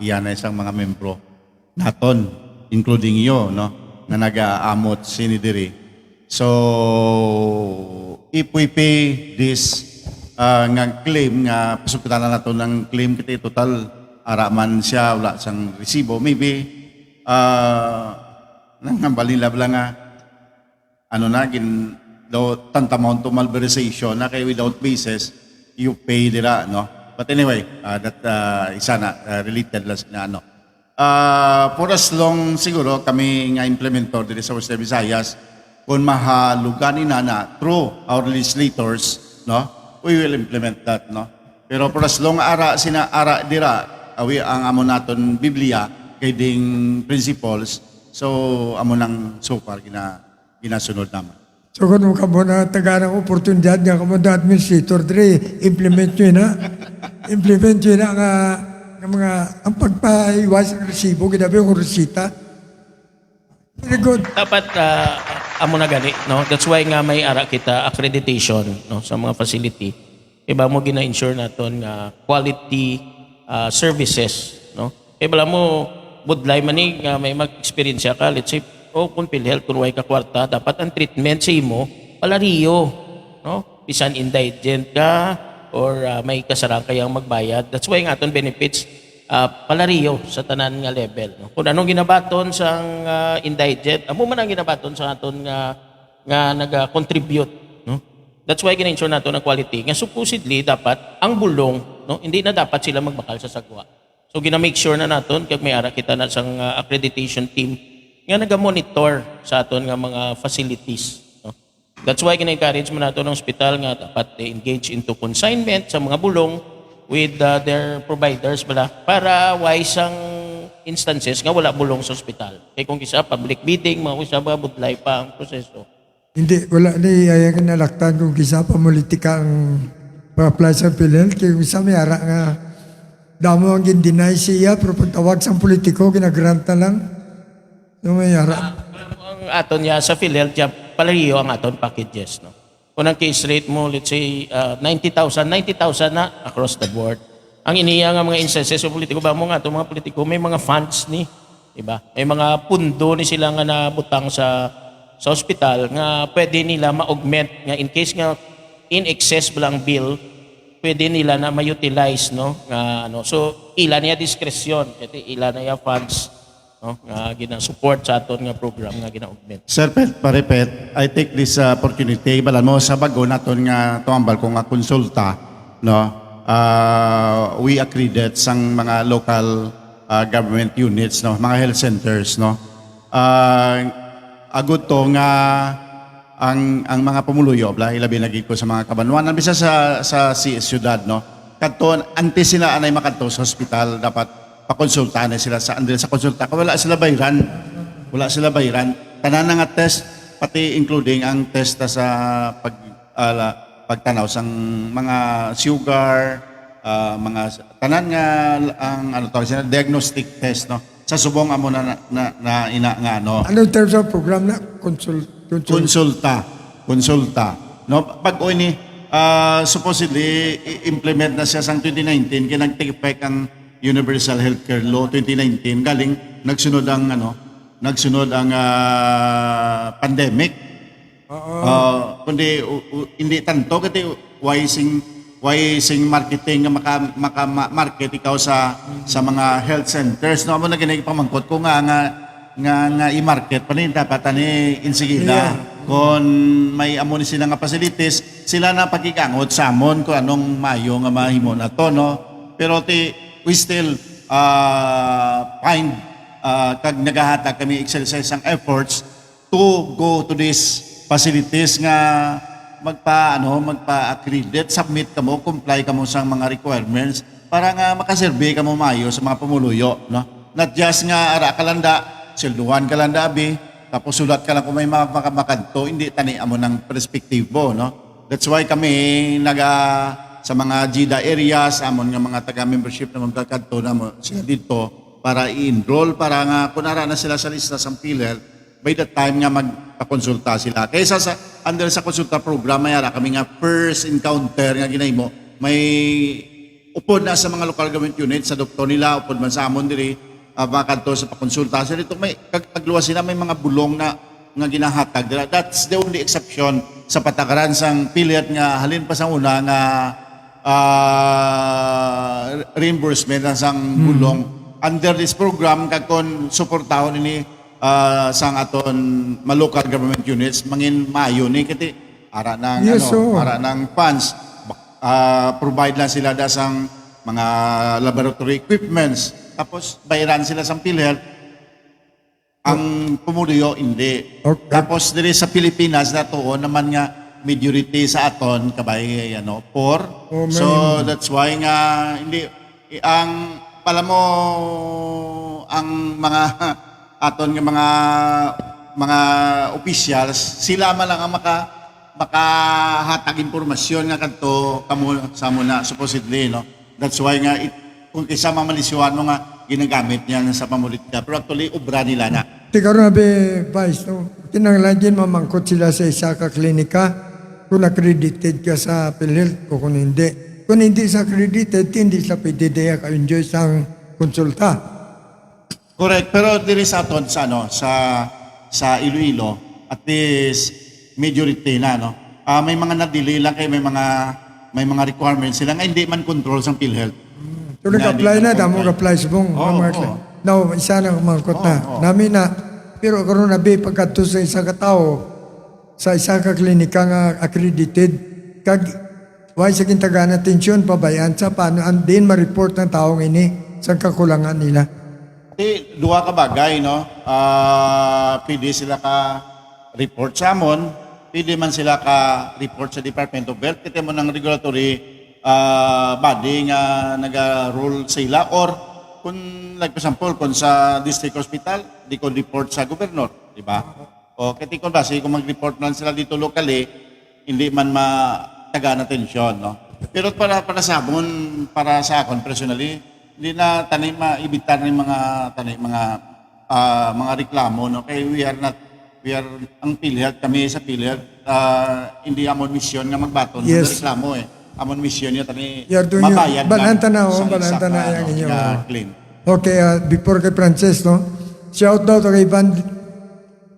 iyan ay isang mga membro naton, including you, no? Nga nag-aamot sinidiri. So, if we pay this nga claim, nga pasukitan na nato ng claim kita total, araman siya, wala sang resibo, maybe, nangambalin lang nga, ano na, tantamount to malversation na kay without basis, you pay nila, no? But anyway, that isa na, related lang na ano. For as long, siguro, kami nga implementor dito sa Western Visayas, kung mahalugan na through our legislators, no? We will implement that, no? Pero for as long ara dira, awi ang amo naton Biblia, kay ding principles, so amo nang so far ginasunod naman. So kung ka mo na taga ng oportunidad nga kamo na administrator, dire, implement nyo na. Implement nyo na nga mga ang pagpaiwas ng resibo, ginabi yung resita. Very good. Dapat amo na gani, no? That's why nga may ara kita accreditation, no, sa mga facility. Iba mo gina-ensure naton nga quality services, no? Bala mo budlay man ni nga may mag-experience ka, let's say kung PhilHealth kung way ka kwarta, dapat ang treatment sa imo palariyo, no? Bisan indigent ka or may kasarang kayang magbayad. That's why nga aton benefits palariyo sa tanan nga level, no? Kung anong ginabaton sa indigent, amo man ang ginabaton sa aton nga naga-contribute, no? That's why gina-ensure nato ng quality. Nga supposedly dapat ang bulong, no, hindi na dapat sila magbakal sa sagwa. So gina-make sure na naton kag may ara kita na sang accreditation team nga naga-monitor sa aton nga mga facilities, no? That's why gina-encourage mo nato ng hospital nga dapat engage into consignment sa mga bulong with their providers bala para wise ang instances nga wala bulong sa ospital. Kay kung isa public bidding, mga isa ba budlay pa ang proseso. Hindi, wala ni ayaw nalaktan kung kisa politika ang pa-apply sa PhilHealth. Kaya isa may ara nga damo ang gindinay siya, pero pagtawag sa politiko, ginagrant na lang. So may ara. Ang aton niya sa PhilHealth, palariyo ang aton packages, no? Kung ang case rate mo, let's say, 90,000 na across the board. Ang iniya nga mga instances sa politiko, ba mo nga itong mga politiko, may mga funds ni, diba? May mga pundo ni sila nga nabutang sa ospital nga pwede nila ma-augment nga in case nga in excess lang bill, pwede nila na ma-utilize, no? Nga, ano, so, ila niya diskresyon, ila na niya funds, no, nga gina-support sa aton nga program nga gina-augment. Sir Pet, parepet, I take this opportunity, balan mo sa bago naton nga tuambal ko nga konsulta, no? We accredit sang mga local government units, no? Mga health centers, no? Agud to nga ang mga pumuluyo, ilabi lagi ko sa mga kabanwanan, bisa sa siyudad, no? Kadto, antes sila anay makadto sa hospital, dapat pakonsultahan na sila sa andil sa konsulta. Wala sila bayran. Tanan nga test, pati including ang test sa pagtanaw sang mga sugar, mga tanan nga ang ano tawag sila, diagnostic test, no? Sa subong amo na ina nga, no? Ano terms of program na? Konsulta. No? Pag o ni, supposedly, implement na siya sang 2019, kaya nag-take effect ang Universal Healthcare Law 2019, galing nagsunod ang pandemic. Kundi hindi tanto kasi wising marketing nga maka-market ikaw sa mga health centers, no? Amo na ginay pamangkot ko nga i-market pa rin dapat ani insigida. Kung may amo ni sila nga facilities, sila na pagigangot sa amon kung anong mayo nga mahimo na to, no? Pero we still find kag nagahatag kami exercise ang efforts to go to these facilities nga magpa-accredit, submit kamo, comply kamo sa mga requirements para nga makaserve kamo mayo sa mga pumuluyo, no? Not just nga ara kalanda, silduhan kalanda abi, tapos sulat ka lang kung may makamakadto, hindi tani amo ng perspektibo, no? That's why kami sa mga GIDA areas, amon nga mga taga-membership na magkakadto na sila dito para i-enroll, para nga kunara na sila sa lista sa PhilHealth, by the time nga magpakonsulta sila. Kaysa under sa konsulta program, mayara kami nga first encounter nga ginahimo, may upod na sa mga local government unit, sa doktor nila, upod man sa amon diri, makadto sa pakonsulta. So dito may kagluwas sila, may mga bulong na ginahatag. That's the only exception sa patakaran sang PhilHealth nga halin pa sa una nga reimbursement ng sang bulong. Under this program, kakon suportahon ini sang aton local government units, mangin maayo ni kiti ara ng Yes, so. ara ng funds. Provide lang sila da sang mga laboratory equipments. Tapos bayaran sila sang PhilHealth. Ang pumuluyo, hindi. Okay. Tapos diri sa Pilipinas na tuon naman nga majority sa aton kabay poor. Oh, So that's why nga hindi ang pala mo ang mga aton nga mga officials, sila man lang ang makahatag impormasyon nga kadto kamo sa muna supposedly, no. That's why nga kung kisa mamalisyon mo nga ginagamit niya sa pamulitika, pero actually obra nila na. Ti karon na Vice, no? Kinanglan mamangkot sila sa isa ka klinika kung accredited ka sa PhilHealth o kung hindi. Kung hindi sa accredited, hindi sila pwede diya ka-enjoy sa konsulta. Correct, pero diri sa aton sa Iloilo, at least majority na, no. May mga na-delay lang kay may mga requirements sila nga hindi man control sa PhilHealth. So nag-apply na, damo apply sa mong Now, isa na kumangkot na. Nami na, pero karon na pagkadto sa isa ka tao, sa isa ka klinika nga accredited, kag why sa kintagaan atensyon, pabayaan sa paano ang din ma-report ng taong ini sa kakulangan nila. Duha ka bagay, no? Pwede sila ka report sa amon, pwede man sila ka report sa Department of Health, kita mo ng regulatory body nga naga-rule sa ila, or kung like for example, kung sa district hospital, di ko report sa gobernador, di ba? O kiti ko basi, kung mag-report man sila dito locally, hindi man matagaan atensyon, no? Pero para sa amon, para sa akon personally, hindi na tanay maibitan ng mga reklamo, no? Kaya ang PhilHealth, kami sa PhilHealth, hindi amon mission nga magbaton ng Yes. reklamo eh. Amon mission niya tani You're doing mabayad balanta na, sa balanta isa na ka, yung inyo. claim. Okay, before kay Frances, no? Shout out kay Ivan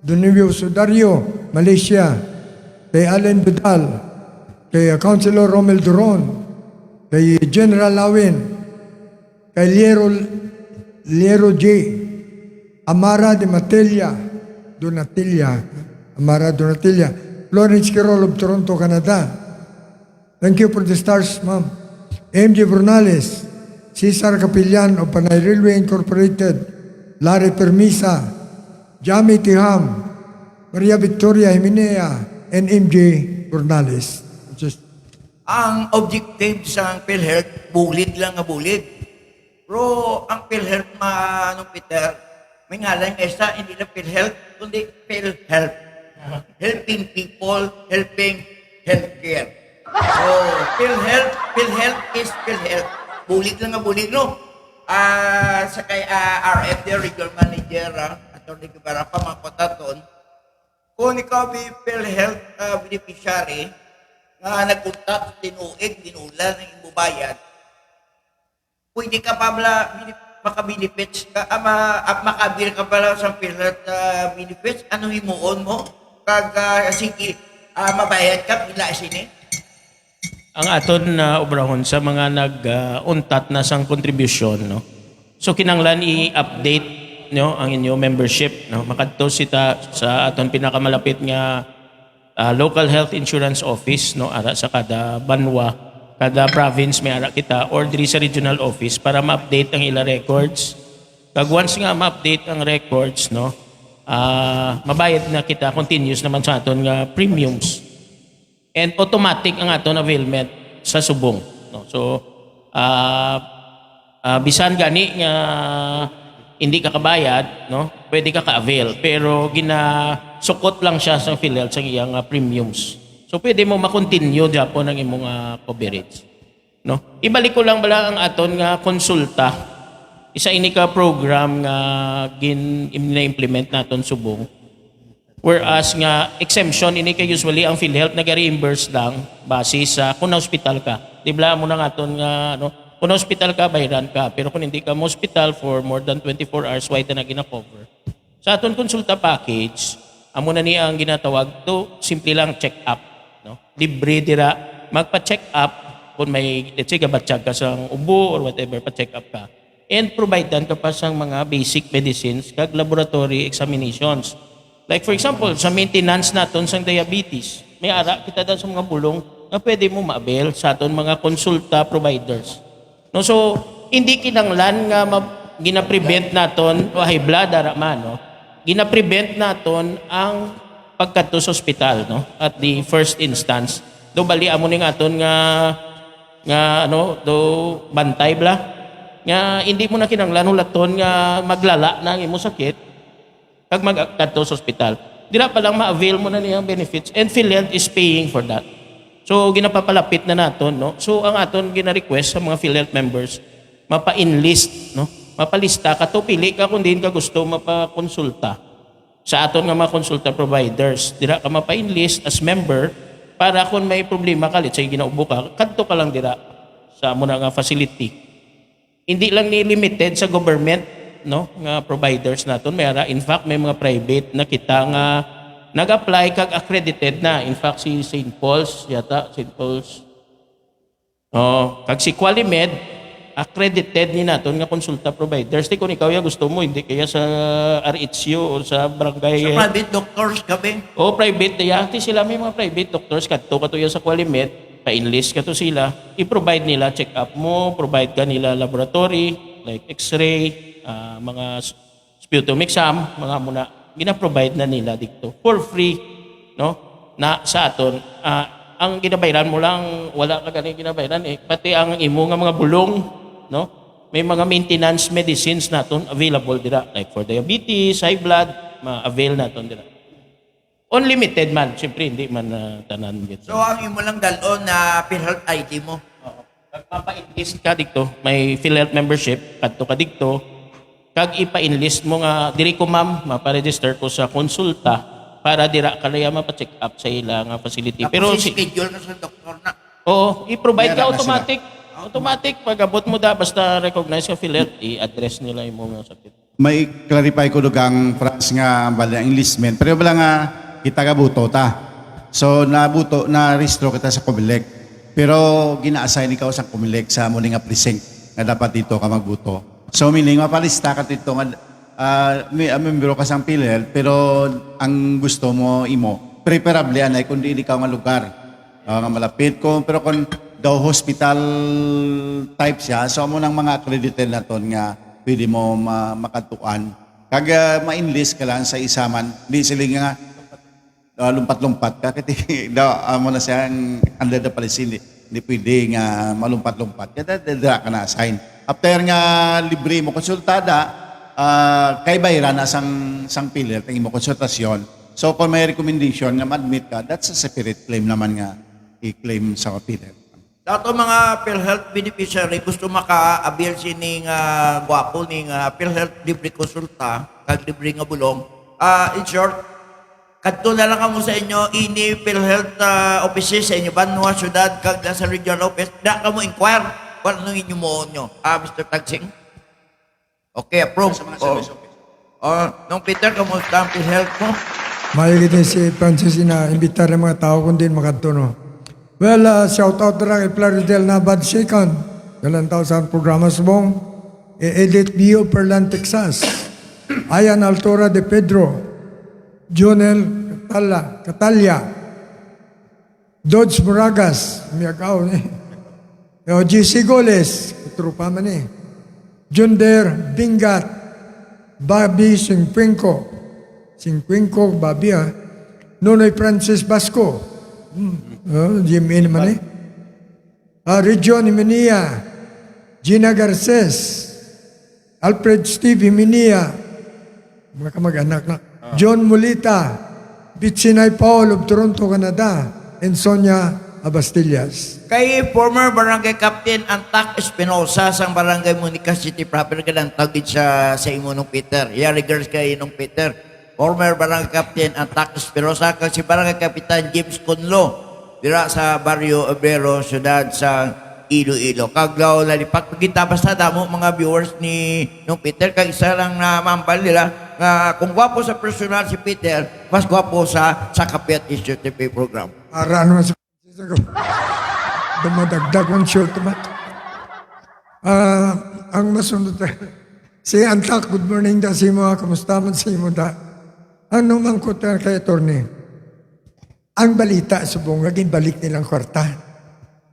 Dunivio Sudario, Malaysia, kay Allen Vidal, kay Councilor Romel Duron, kay General Lawin, kay Liero J, Amara de Donatilla, Florence Carol of Toronto, Canada. Thank you for the stars, ma'am. MJ Bernales, Cesar Capillan of Panay Railway Incorporated, Larry Permisa, Jami Tiham, Maria Victoria Jimenea, and MJ Bernales. Just Ang objective sa PhilHealth, bulit lang nga bulit. Pero ang PhilHealth, Peter, may ngalan nga isa, hindi na PhilHealth, kundi PhilHealth. Helping people, helping healthcare. So, PhilHealth is PhilHealth. Bulit lang nga bulit, no? Sa kay RFD, Regional Manager, Atty. Guevara, pamangkotaton, kung ikaw may PhilHealth beneficiary, nga nagpunta, tinuig, dinulan, ng ibubayad, pwede ka pa maka-benefits ka, makabil ka pala sa PhilHealth benefits, ano himuon mo? Sige, mabayad ka, bila sini? Ang aton na obrahon sa mga nag-untat na sang contribution, no. So kinanglan i-update no ang inyo membership, no. Makadto sita sa aton pinakamalapit nga local health insurance office, no, ara sa kada banwa, kada province may ara kita, or diri sa regional office para ma-update ang ila records. Kag once nga ma-update ang records, no, mabayad na kita continuous naman sa aton nga premiums. And automatic ang aton availment sa subong, no. So bisan gani nga hindi ka kabayad, no, pwede ka ka-avail, pero ginasukot lang siya sa PhilHealth sa iyang premiums. So pwede mo ma-continue Japon ang imong coverage. No? Ibalik ko lang bala ang aton nga konsulta. Isa ini ka program nga gin-implement naton subong. Whereas nga exemption ini kay usually ang PhilHealth nag-reimburse lang base sa kung na-hospital ka. Di ba mo na aton nga kung na-hospital ka bayran ka, pero kung hindi ka mo hospital for more than 24 hours why na gina-cover. Sa aton konsulta package, amo na niya ang ginatawag to simple lang check up, no? Libre dira magpa-check up kung may let's say gabatsyag ka sa ubo or whatever pa-check up ka. And providean ka pa sang mga basic medicines kag laboratory examinations. Like for example, sa maintenance naton sang diabetes, may ara kita daw sa mga bulong na pwede mo ma-avail sa aton mga konsulta providers. No, so hindi kinanglan nga gina-prevent naton o high blood ara man, no? Gina-prevent naton ang pagkadto sa ospital, no? At the first instance, do bali amo ning aton nga do bantay bla nga hindi mo na kinanglan ulaton nga maglala na ang imo sakit kag magkadto sa ospital. Dira pa lang ma-avail mo na niyang benefits and PhilHealth is paying for that. So ginapapalapit na naton, no? So ang aton gina-request sa mga PhilHealth members mapa-enlist, no? Mapalista ka to pili ka kung din ka gusto mapakonsulta sa aton nga mga konsulta providers. Dira ka mapa-enlist as member para kung may problema ka, let's say ginaubo ka, kadto ka lang dira sa amo na nga facility. Hindi lang ni limited sa government, no, nga providers naton, mayara in fact may mga private na kita nga nag-apply kag accredited na. In fact si St. Paul's yata, St. Paul's kag si Qualimed accredited ni naton nga konsulta providers. Di kung ikaw ya gusto mo hindi kaya sa RHU o sa barangay Sa private doctors kami. private ya, ti sila may mga private doctors kadto kato ya sa Qualimed, pa-enlist ka to sila, i-provide nila check up mo, provide ka nila laboratory like x-ray, mga sputum exam, mga muna, gina-provide na nila dito for free, no? Na sa aton, ang ginabayaran mo lang, wala ka ganing ginabayaran pati ang imo nga mga bulong, no? May mga maintenance medicines naton available dira, like for diabetes, high blood, ma-avail naton dira. Unlimited man, siyempre hindi man tanan gito. So ang imo lang dalon na PhilHealth ID mo. Pagpapa-enlist ka dito, may PhilHealth membership, kadto ka dito, kag ipa-enlist mo nga diri ko ma'am, mapa-register ko sa konsulta para dira ka laya mapa-check up sa ila nga facility. Pero Tapos schedule ka sa doktor na. i-provide ka Meron na automatic. Automatic pag-abot mo da basta recognize ka PhilHealth, i-address nila imo nga sakit. May clarify ko dugang France nga bali ang enlistment. Pero wala nga kita ka buto ta. So nabuto na restro kita sa Comelec. Pero gina-assign ikaw sa Comelec sa muli nga precinct nga dapat dito ka magbuto. So meaning mapalista ka dito nga member ka sa PhilHealth pero ang gusto mo imo preferably anay kundi ikaw nga lugar nga malapit ko pero kung daw hospital type siya so amo nang mga accredited naton nga pwede mo makatuan kag ma-enlist ka lang sa isaman di sila nga lumpat-lumpat ka kati daw amo na siya under the policy hindi pwede nga malumpat-lumpat kaya dada ka na assign after nga libre mo konsultada kay bayran na sang PhilHealth ang imo konsultasyon so kung may recommendation nga ma-admit ka that's a separate claim naman nga i-claim sa PhilHealth. Dato mga PhilHealth beneficiary gusto maka-avail sining gwapo ning PhilHealth libre konsulta kag libre nga bulong. In short, kadto na lang kamo sa inyo ini PhilHealth offices sa inyo Banwa syudad kag sa regional office da kamo inquire kung ano inyo mo nyo. Mr. Tagsing. Okay, approve. Nung Peter, kamusta ang PhilHealth mo? Mayigit din si Francis na imbitar ng mga tao kung din makadto, no? Well, shout out na lang kay Plaridel na bad second. Dalang tao sa programa subong. Edith Bio Perlan, Texas. Ayan Altora de Pedro. Jonel Catalia. Dodge Moragas. Miyagaw ni. GC Goles. Trupa man eh. Junder Bingat. Bobby Singquinco. Singquinco, Bobby ha. Nonoy Francis Basco. Jimmy naman eh. Region Iminia. Gina Garces. Alfred Steve Iminia. Mga kamag-anak na. John Mulita. Bitsinay Paul of Toronto, Canada. and Sonia Abastillas. Kay former Barangay Captain Antac Espinosa sang Barangay Monica City proper kadang tawid sa imo nung Peter. Yari girls kay nung Peter. Former Barangay Captain Antac Espinosa kag si Barangay Kapitan James Conlo dira sa Barrio Obrero, syudad sa Iloilo. Kaglaw lali pagkita basta damo mga viewers ni nung Peter kag isa lang na mambal nila nga kung gwapo sa personal si Peter, mas gwapo sa Kapiat SUTP program. Para ano sa ko. Dumadagdag ang short ba? Ang masunod si Antak, good morning da si mo, kamusta man si mo da? Ano man ko kay attorney? Ang balita subong gagin balik nilang kwarta.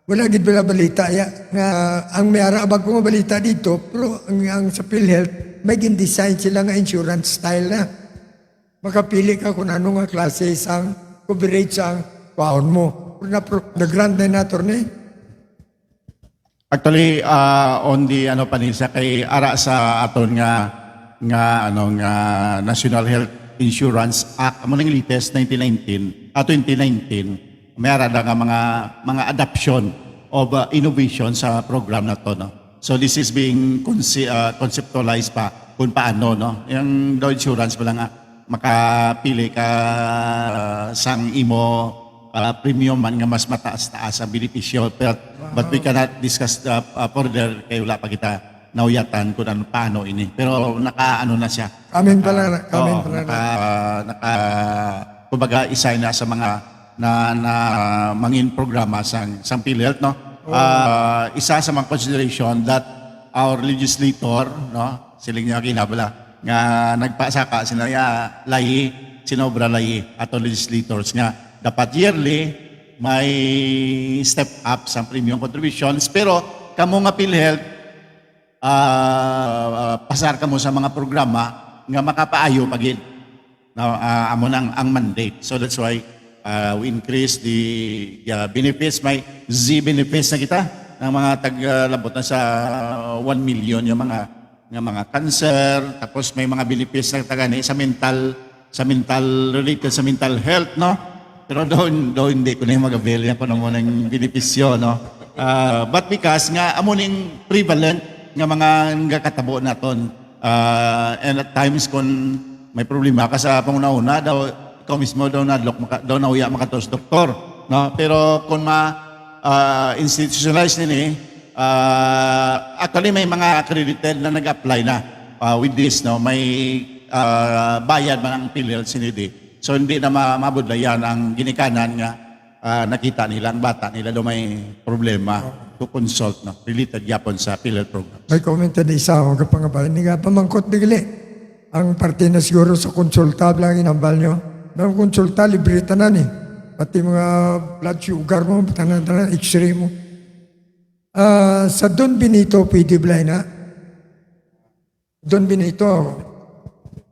Wala gid bala balita ya nga ang mayara abag ko balita dito pero ang sa PhilHealth may gin-design sila nga insurance style na. Makapili ka kung ano nga klase isang coverage ang paon mo. Na grant na attorney. Actually, on the panisa kay ara sa aton nga National Health Insurance Act mo ning latest 2019, may ara na nga mga adoption of innovation sa program na to, no. So this is being conceptualized pa kung paano, no. Yung daw insurance pala nga makapili ka sang imo premium man nga mas mataas-taas ang benepisyo, but we cannot discuss further kay wala pa kita nauyatan kung ano paano ini. Pero naka-ano na siya. Kamin pala Kumbaga isa na sa mga na mangin programa sang PhilHealth, no. Isa sa mga consideration that our legislator, no, siling niya kinabala nga nagpasaka sinaya lahi sinobra lahi ato legislators nga dapat yearly may step up sa premium contributions, pero kamo nga PhilHealth pasar kamo sa mga programa nga makapaayo pagid amo nang ang mandate. So that's why we increase the benefits. May Z benefits na kita ng mga taglabot na sa 1 million yung mga cancer, tapos may mga benefits na tagani sa mental related sa mental health, no. Pero doon hindi ko na yung mag-avail na po naman ng benepisyo, no. But because nga amuning prevalent nga mga katabo naton, and at times kung may problema ka sa panguna-una daw ikaw mismo daw nauya makatos doktor, no. Pero kung institutionalized nini, actually may mga accredited na nag-apply na with this, no. May bayad man ang PhilHealth sinidi. So hindi na mabudlayan ang ginikanan nga nakita nila ang bata nila daw may problema to consult, no, related yapon sa PhilHealth program. May comment na isa ako kapangabal. Hindi nga pamangkot bigli. Ang parte na siguro sa konsulta lang inambal nyo. Ang konsulta, libre tanan eh. Pati mga blood sugar mo, tanan, x-ray mo. Sa Don Benito, pwede blay na. Don Benito,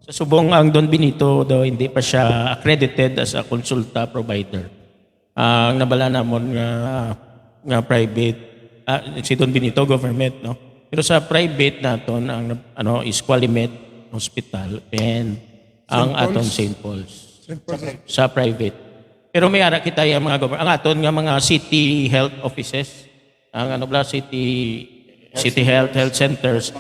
Sa subong ang Don Benito daw hindi pa siya accredited as a consulta provider. Ang nabala namon nga private si Don Benito government, no. Pero sa private naton ang is Qualimed Hospital and ang aton St. Paul's. Sa private. Pero may ara kita yung mga government. Ang aton nga mga city health offices, ang city health centers,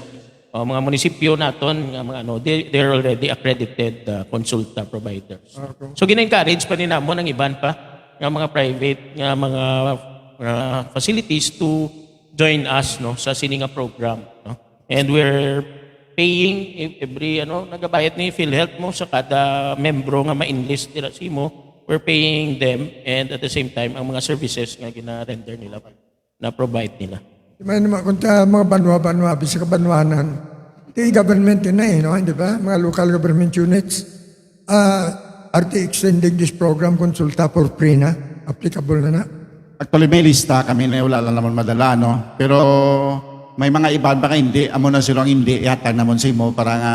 mga munisipyo naton nga mga they're already accredited consulta providers. So gina-encourage pa din namon ang iban pa nga mga private nga mga facilities to join us, no, sa sininga program, no. And we're paying every nagabayad ni PhilHealth mo sa kada membro nga ma-enlist dira sa imo. We're paying them, and at the same time ang mga services nga gina-render nila na provide nila. may naman kung mga banwa-banwa, bisa ka banwanan, di government yun na eh, no? Di ba? Mga local government units, are they extending this program konsulta for free na? Applicable na na? Actually may lista kami na wala lang naman madala, no. Pero may mga iba baka hindi, amo na silang hindi, yata naman sa imo para nga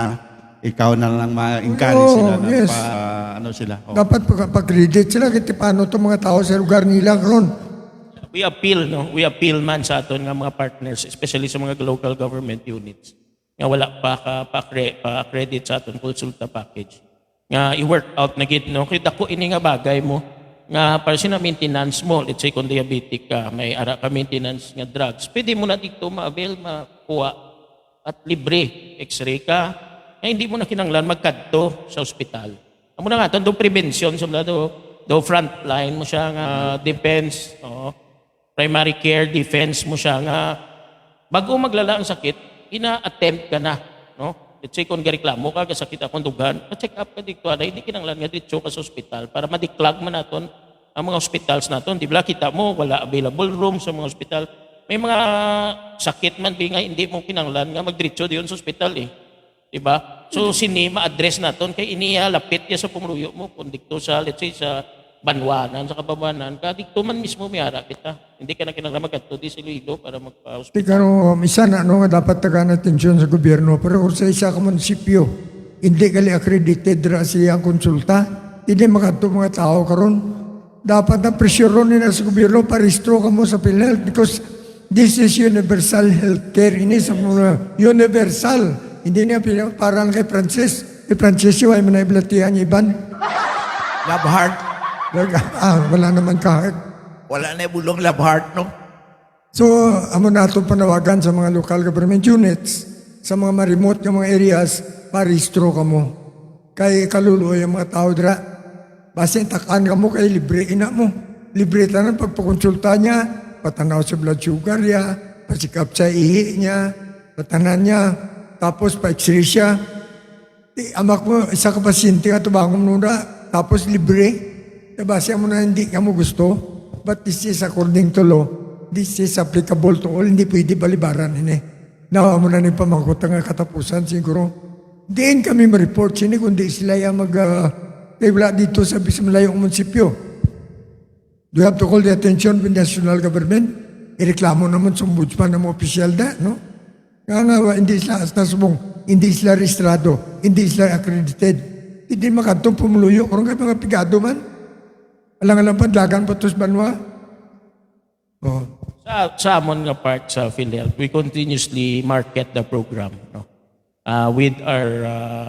ikaw na lang ma-encourage sila na yes. sila. Oh. Dapat pag-credit sila, kiti paano itong mga tao sa lugar nila karon. We appeal, no? We appeal man sa aton nga mga partners, especially sa mga local government units. Nga wala pa-credit sa aton consulta package. Nga i-work out na gid, no? Kaya dako ini nga bagay mo nga para sina maintenance mo, let's say kung diabetic ka, may ara ka maintenance nga drugs, pwede mo na dito ma-avail, makuha at libre. X-ray ka, nga hindi mo na kinanglan magkadto sa ospital. Amo na nga, do prevention sa mga do frontline mo siya nga defense, primary care defense mo siya nga bago maglala ang sakit, ina-attempt ka na, no? Let's say kung gareklamo ka, kasakit akong dugan, check up ka dito, hindi kinanglan nga dito ka sa ospital para madiklag man naton ang mga hospitals naton. Di ba kita mo, wala available room sa mga ospital. May mga sakit man, nga hindi mo kinanglan nga magdiretso diyon sa ospital eh. Di ba? So ma-address naton kay iniya, lapit ya sa pumuluyo mo, kung dito sa, let's say sa Banwanan, sa Kababanan, dito man mismo may harap kita. Hindi ka na kinanglan magkadto di sa Iloilo para magpa-hospital. Ikaw, isa na nga dapat tagaan atensyon sa gobyerno, pero kung sa isa ka munisipyo, hindi gali accredited ra siya konsulta, hindi makadto mga tao karon. Dapat na presyoron nila sa gobyerno, parehistro ka mo sa PhilHealth because this is universal healthcare. Ini sa mga universal. Hindi niya parang kay Francis. Kay Francis yung ay manablatihan niya iban. Love heart. Wala naman kahit. Wala na bulong love heart, no? So, amo na itong panawagan sa mga local government units, sa mga ma-remote ng mga areas, parehistro ka mo. Kay kaluluoy ang mga tao dira. Basta takaan ka mo, kay libre ina mo. Libre tanan pagpakonsulta niya, patanaw sa blood sugar niya, pasikap sa ihi niya, patanan niya, tapos pa-x-ray siya. Amak mo, isa ka pasyente ka, tubangon mo na, tapos libre. Basta mo na hindi ka mo gusto, but this is according to law. This is applicable to all. Hindi pwede balibaran ini. Nawa mo na ni pamangkot ang katapusan siguro. Diin kami ma-report sini kundi sila yung wala dito sa bismalayong munisipyo. Do you have to call the attention of the national government? Ireklamo naman sa ombudsman ng mga opisyal da, no? Nga hindi sila astasubong, hindi sila registrado, hindi sila accredited. Hindi makatong pumuluyo. Kung mga pigado man, alang-alang padlagan pa ito sa Banwa. Sa amon nga part sa PhilHealth, we continuously market the program, no? With our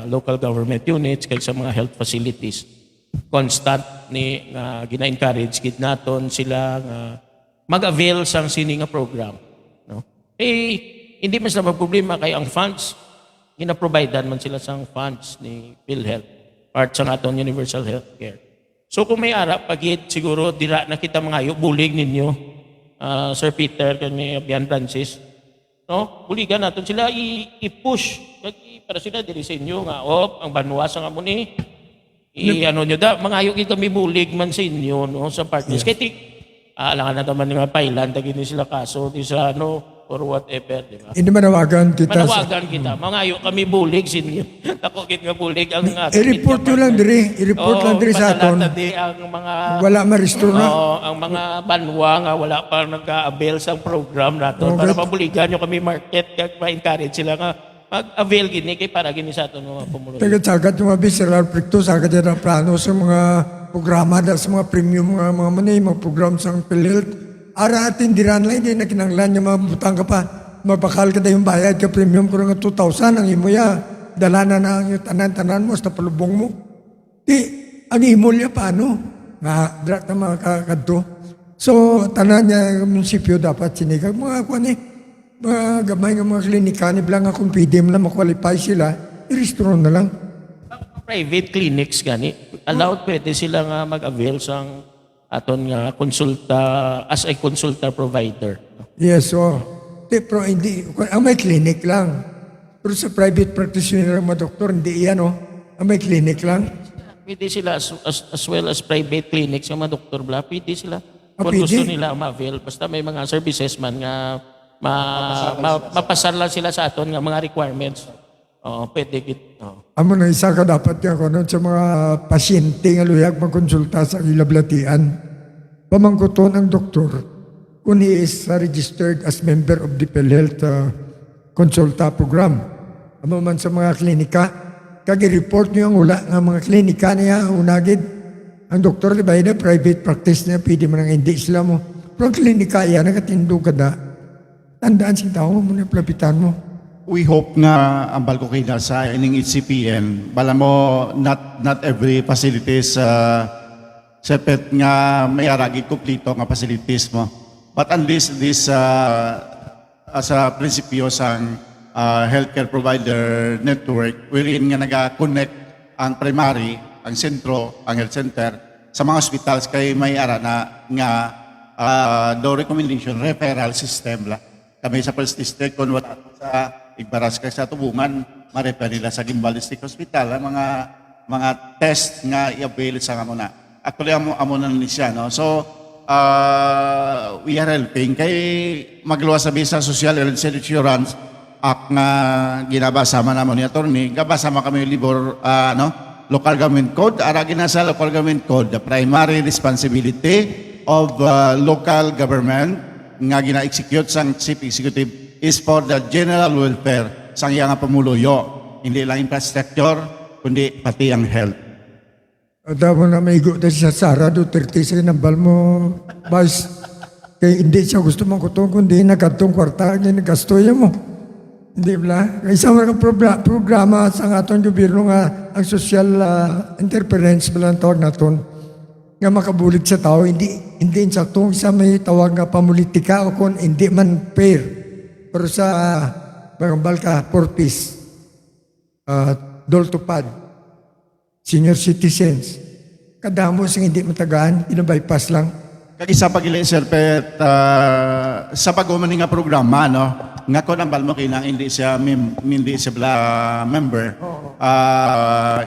local government units kay sa mga health facilities. Constant ni gina-encourage gid naton sila nga mag-avail sang sini nga program, no? Hindi man sila problema kay ang funds gina-providean man sila sang funds ni PhilHealth, part sa aton universal healthcare. So kung may arap pagit siguro dira na kita mangayo bulig ninyo, Sir Peter kani Bian Francis, no? Buligan naton sila i-push para sila diri sa inyo nga ang Banwa sa nga mo ni ano nyo da mangayo gid kami bulig man sa inyo, no, sa partners. Kay alangan na naman nga pailan tagini sila kaso di sa ano or whatever, di ba? Hindi manawagan kita. Manawagan kita. Mangayo kami bulig sa inyo. Ako gid nga bulig ang I-report nyo lang diri. I-report lang diri sa aton. Ang mga Wala ma-restore na. ang mga Banwa nga wala pa nag-avail sa program nato para mabuligan nyo kami market kag ma-encourage sila nga mag-avail gini kay para gini sa aton mga pumuluyo. Tagat-sagat yung mga visceral prectus, sagat yung plano sa mga programa, sa mga premium, mga manay, mga program sa PhilHealth. Ara atin diran lang, hindi na kinanglan yung mga butang ka pa. Mapakal ka na yung bayad ka premium ko nga 2,000, ang imo ya. Dala na ang tanan-tanan mo, sa palubong mo. Ang imo niya paano? Nga, drak na mga kakadto. So, tanan niya yung munisipyo dapat sinikag. Mga gamay ng mga klinika, niblang nga kung pwede mo na makwalify sila, i-restore na lang. Private clinics gani, allowed pwede sila nga mag-avail sang aton nga konsulta as a consulta provider. Yes, so, pero hindi, ang may clinic lang. Pero sa private practitioner ng mga doktor, hindi yan, no? Ang may clinic lang. Pwede sila as well as private clinics, yung mga doktor bla, pwede sila. Kung pwede? gusto nila ma-avail, basta may mga services man nga mapasar lang sila sa aton nga mga requirements. Pwede gid. Amo na isa ka dapat nga kuno sa mga pasyente nga luyag magkonsulta sa ilablatian. Pamangkuton ang doktor kung he is registered as member of the PhilHealth Consulta Program. Amo man sa mga klinika, kag-report niyo ang ula nga mga klinika niya unagid. Ang doktor di ba yun, private practice niya, pwede man ang hindi sila mo. Pero ang klinika yan, nakatindog ka na. Tandaan si tao mo na plapitan mo. We hope nga ang balko kayo sa ining HCPN, bala mo not every facilities sepet nga may aragi kumplito nga facilities mo. But at least this as a prinsipyo sang healthcare provider network wherein nga naga-connect ang primary, ang sentro, ang health center sa mga hospitals kay may ara na nga do recommendation referral system la. Kami sa First District kung wala sa Igbaras kay sa Tubungan, ma-refer nila sa Gimbal District Hospital ang mga test nga i-avail sa amo na. Actually amo na ni siya, no. So we are helping kay magluwas sa Bisa Social Health Insurance Act nga ginabasa man namo ni attorney, gabasa man kami yung Local Government Code, aragi na sa Local Government Code, the primary responsibility of local government nga gina-execute sang chief executive is for the general welfare sang iya nga pamuluyo, hindi lang infrastructure kundi pati ang health. Daw na may igo tayo sa Sara Duterte sa inambal mo, Vice. Kaya hindi siya gusto mong kutong kundi nagkatong kwarta niya nagastoya mo. Hindi ba? Isang mga programa sa atong gobyerno nga ang social interference bilang tawag naton nga makabulig sa tao, hindi insakto sa may tawag nga pamulitika o kung hindi man fair. Pero sa bagambal ka, purpose, doltupad, senior citizens, kadamo sa hindi matagaan, inabypass lang. Kag-isa pagili sir pet sa pag-umani nga programa no nga ko nang balmo kinang hindi siya member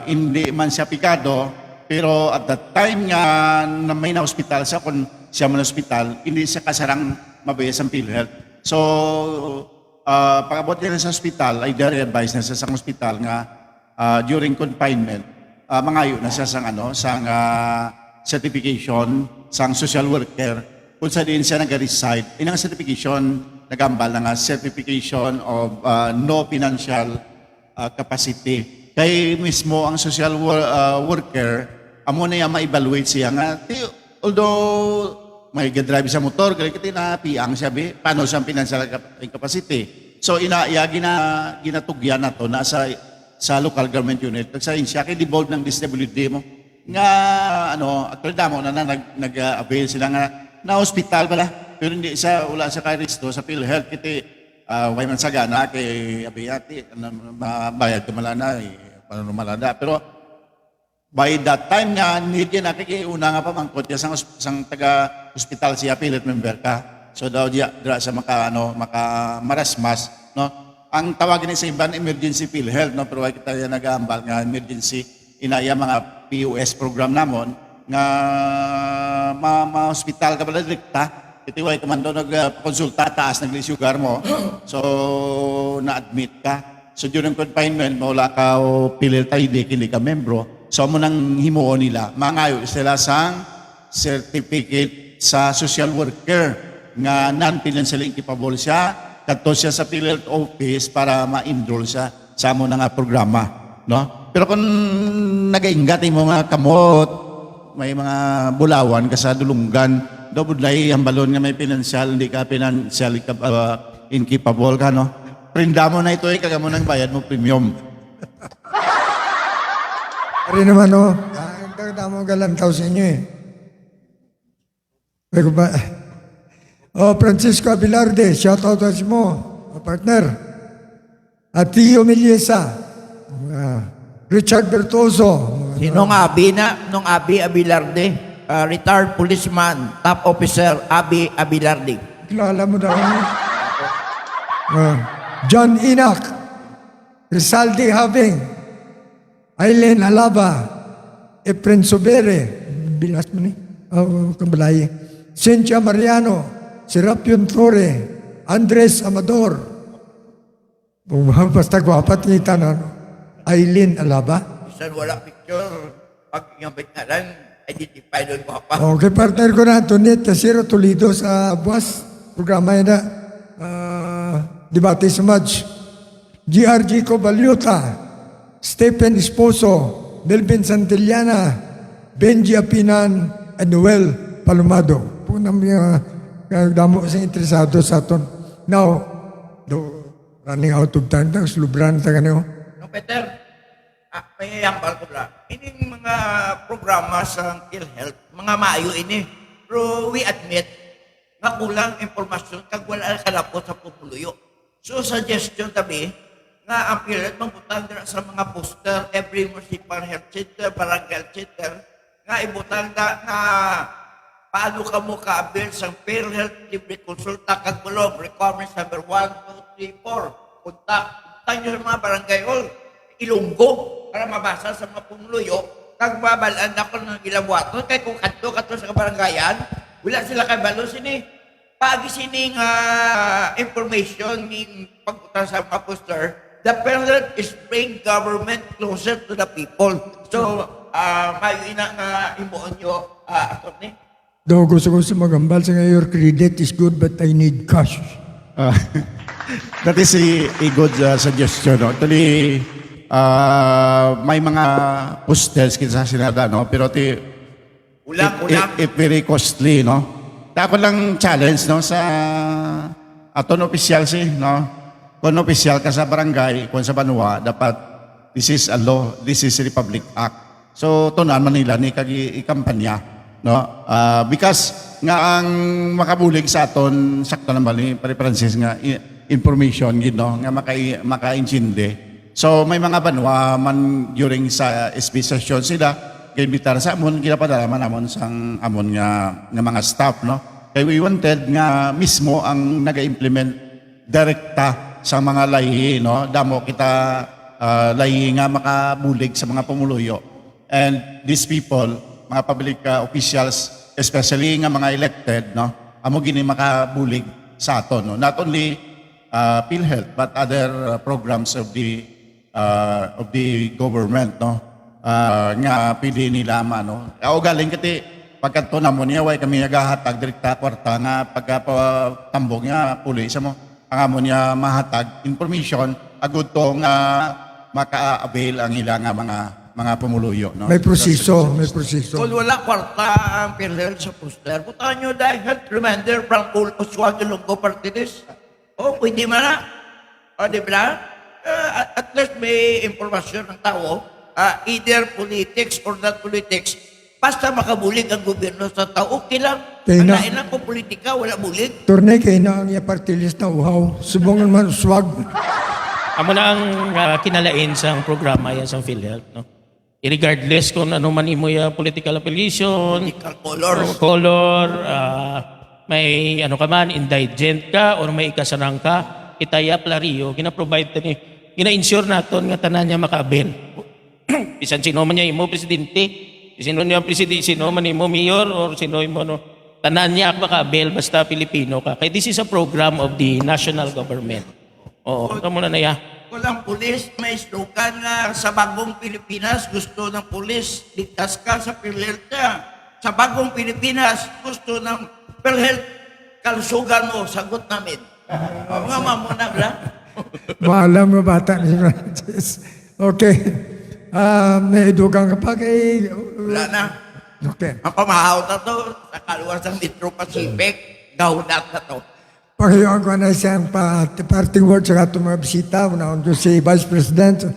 hindi man siya pikado pero at that time nga na may na hospital siya kung siya man hospital hindi siya kasarang mabayas ang PhilHealth. So pag-abot niya sa hospital ay dare advice na siya sa hospital nga during confinement mangayo na siya sang certification sang social worker kung sa din siya nag-reside. Inang certification, nagambal na nga, certification of no financial capacity. Kay mismo ang social worker, amo na yung ma-evaluate siya nga, although may drive sa motor, kaya kita na piang siya, paano siyang financial capacity. So ginatugyan na to na sa local government unit. Kaya siya, kay devolve ng disability mo, nga actually damo na nag-avail sila nga na hospital pala pero hindi siya wala sa karisto sa PhilHealth kiti way man sagana kay abiyati bayad malana paano malada pero by that time nga hindi na kikiuna nga pamangkot ya sang taga hospital siya PhilHealth member ka so daw dia dra sa maka marasmas no ang tawagin ni sa iban emergency PhilHealth no pero kita ya nag-aambal nga emergency inaya mga POS program namon nga ma-hospital ka pala direkta iti way kamando nag-konsulta taas nag-sugar mo so na-admit ka so during confinement wala ka o PhilHealth ID hindi ka membro so mo nang himuon nila mangayo sila sang certificate sa social worker nga non-financially capable siya kadto siya sa PhilHealth office para ma-enroll siya sa mo nga programa no pero kung nagaingat mo nga kamot, may mga bulawan ka sa dulunggan, dobudlay ang balon nga may financial, hindi ka financial incapable ka, no? Prinda mo na ito kagamo nang bayad mo premium. Pari naman, no? Ang damo galantaw sa inyo, Francisco Abilarde, shout out mo, partner. At Tio Miliesa, Richard Bertoso. Sinong Abi Abilarde? Retired policeman, top officer, Abi Abilarde. Kilala mo daw. John Inac. Rizaldi Having. Aileen Alaba. Efren Sobere. Bilas mo ni. Kambalay. Cynthia Mariano. Serapion Torre. Andres Amador. Basta gwapat kita na. Aileen Alaba. Bisan wala picture. Pag ingabit na lang, identify doon ko pa. Okay, partner ko na. Tunit Casero Toledo sa buwas. Programa yun na. Debate sa Madge. GRG Cobalyota. Stephen Esposo. Melvin Santillana. Benji Apinan. And Noel Palomado. Punang mga damo sa interesado sa aton. Now, running out of time. Slubran ta kanyo. No, Peter, may yambal ko lang. Ini mga programa sa PhilHealth, mga maayo ini. Pero we admit, nga kulang impormasyon kag wala kalapot sa pupuluyo. So suggestion tabi, nga ang PhilHealth mabutang dira sa mga poster, every municipal health center, barangay health center, nga ibutang da nga paano ka mo ka-avail sa PhilHealth libre konsulta kag bulong, requirements number 1, 2, 3, 4, contact. Tayo sa mga barangay hall, Ilonggo, para mabasa sa mga pumuluyo, kag babalaan ako ng ilang wato, kay kung kanto sa kabarangayan, wala sila kay balo sini. Pagi sini nga information ni pagpunta sa mga poster, the PhilHealth is bring government closer to the people. So, may ina nga imuon nyo, attorney. Daw gusto ko sa magambal sa your credit is good but I need cash. That is a good suggestion. No? Actually, may mga posters kita sa Senado, no? Pero Ulang. it very costly, no? Ako lang challenge, no, sa aton official no? Kung official ka sa barangay, kung sa banwa, dapat this is a law, this is a Republic Act. So, tunan man nila ni kagi ikampanya, no? Because nga ang makabulig sa aton sakto naman ni Pare Francis nga information gid, no, nga makaintindi. So may mga banwa man during sa SB session sila kaibitar sa amon ginapadala man amon sang amon nga mga staff, no. Kay we wanted nga mismo ang naga-implement direkta sa mga lahi, no. Damo kita lahi nga makabulig sa mga pumuluyo. And these people, mga public officials, especially nga mga elected, no, amo gini makabulig sa aton, no. Not only PhilHealth but other programs of the government, no, nga pili nila no. O galing kati pagkanto na mo niya way kami nagahatag direkta kwarta nga pagkapatambog nga pulis mo ang amo niya mahatag information agud to nga maka-avail ang ilang nga mga pumuluyo, no. May proseso. Kung wala kwarta ang PhilHealth sa poster, butaan nyo dahil health reminder from Oswald Ilonggo Partides. Pwede man na. Di ba? At least may informasyon ng tao, either politics or not politics, basta makabulig ang gobyerno sa tao, okay lang. Kaya Ang na- lain lang kung politika, wala bulig. Torne kay na ang party list na uhaw. Subong man swag. Amo na ang kinalain sa programa yan sa PhilHealth, no? Regardless kung ano man imo ya political affiliation, Political colors. color, may ano ka man, indigent ka or may ikasarang ka, itaya plariyo, gina-provide ni, gina-insure naton nga tanan niya makaabel. Bisan sino man niya imo presidente, sino niya presidente, sino man imo mayor or sino imo no, tanan niya makaabel basta Pilipino ka. Kaya this is a program of the national government. Oo, ito muna na ya. Walang pulis, may slogan nga sa bagong Pilipinas, gusto ng pulis, ligtas ka sa PhilHealth ka. Sa bagong Pilipinas, gusto ng PhilHealth, kalusugan mo, sagot namin. Mga mamuna lang. Maalam mo bata ni Francis. Okay. May dugang ka pa kay... Wala na. Okay. Ang pamahaw na to, sa kaluwas ng Metro Pacific, gawdat na to. Panginoon ko na siyang parting word sa itong mga bisita. Una ko si Vice President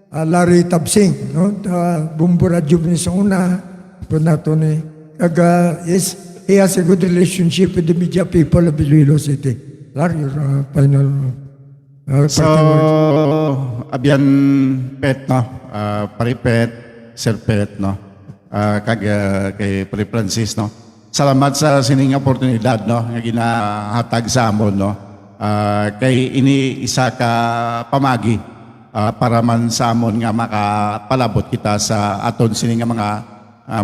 Larry Tabsing. No? Bumbura Jubni sa una. Pun na ito ni... he has a good relationship with the media people of Iloilo City. Larry, your final So, parting word. abyan pet, no? Paripet, Sir Pet, no? Kay Pare Francis, no? Salamat sa sining oportunidad, no? Nga ginahatag sa amon, no? Kay ini isa ka pamagi para man sa amon nga makapalabot kita sa aton sining nga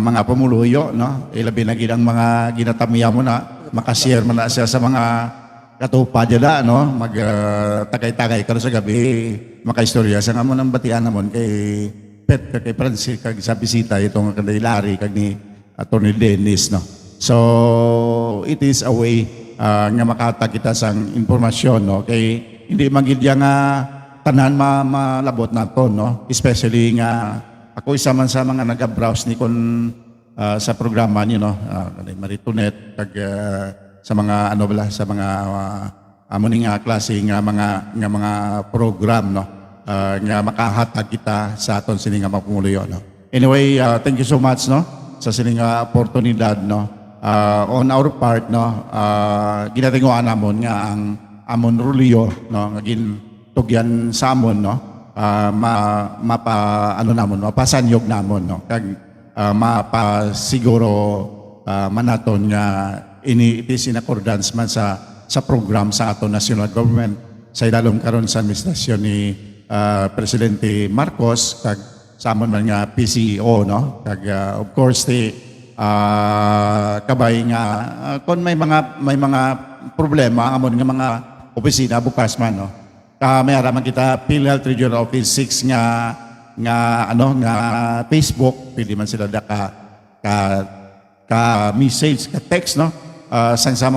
mga pumuluyo, no? Ilabi na ginang mga ginatamiya mo na, makashare man na siya sa mga katupa dyan, no? Tagay-tagay ka sa gabi, makaistorya sa nga mo ng batian namon kay Pet, kay Francis, kag sa bisita itong kay Larry, kag ni Atty. Dennis, no? So, it is a way nga makatag kita sa informasyon, no? Kay hindi magidya nga tanan malabot nato, no? Especially nga ako isa man sa mga nag-browse ni kon sa programa niyo, no? Maritunet kag sa mga ano bala sa mga amo ning klase nga mga program, no? nga makahatag kita sa aton sini nga mapumuloy no. Anyway, thank you so much no sa sini nga oportunidad no. On our part no, ginatinguan namon nga ang amon rulyo no nga gintugyan sa amon no. Mapasanyog namon no kag mapasiguro manaton nga it is in accordance man sa program sa ato national government sa idalom karon sa administrasyon ni Presidente Marcos kag sa amon man nga PCO no kag of course kabay nga kung may mga problema amon nga mga opisina bukas man no. May araman kita PhilHealth Regional Office 6 nga Facebook, pwede man sila ka message, ka text no. Sang sa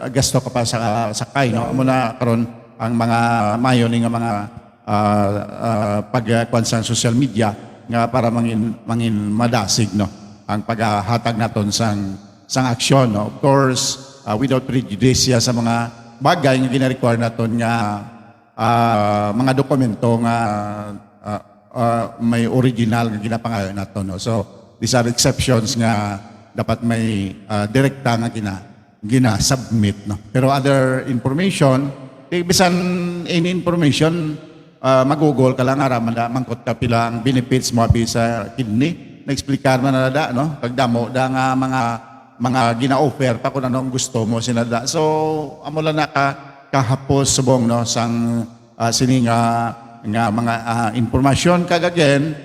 gasto ka pa sa sakay no. Amo na karon ang mga mayo ni nga mga pagkuan sa social media nga para mangin madasig no ang paghatag naton sang aksyon no. Of course, without prejudice sa mga bagay nga gina-require naton nga mga dokumento nga may original nga ginapangalan naton no. So these are exceptions nga dapat may direkta nga gina-submit no. Pero other information, bisan any information magugol ka lang ara mangkot ka pila ang benefits mo sa kidney na-explicar man na no kag damo da nga mga gina-offer pa kung anong gusto mo sinada. So amo lang kahapos subong no sang sini nga mga impormasyon kag again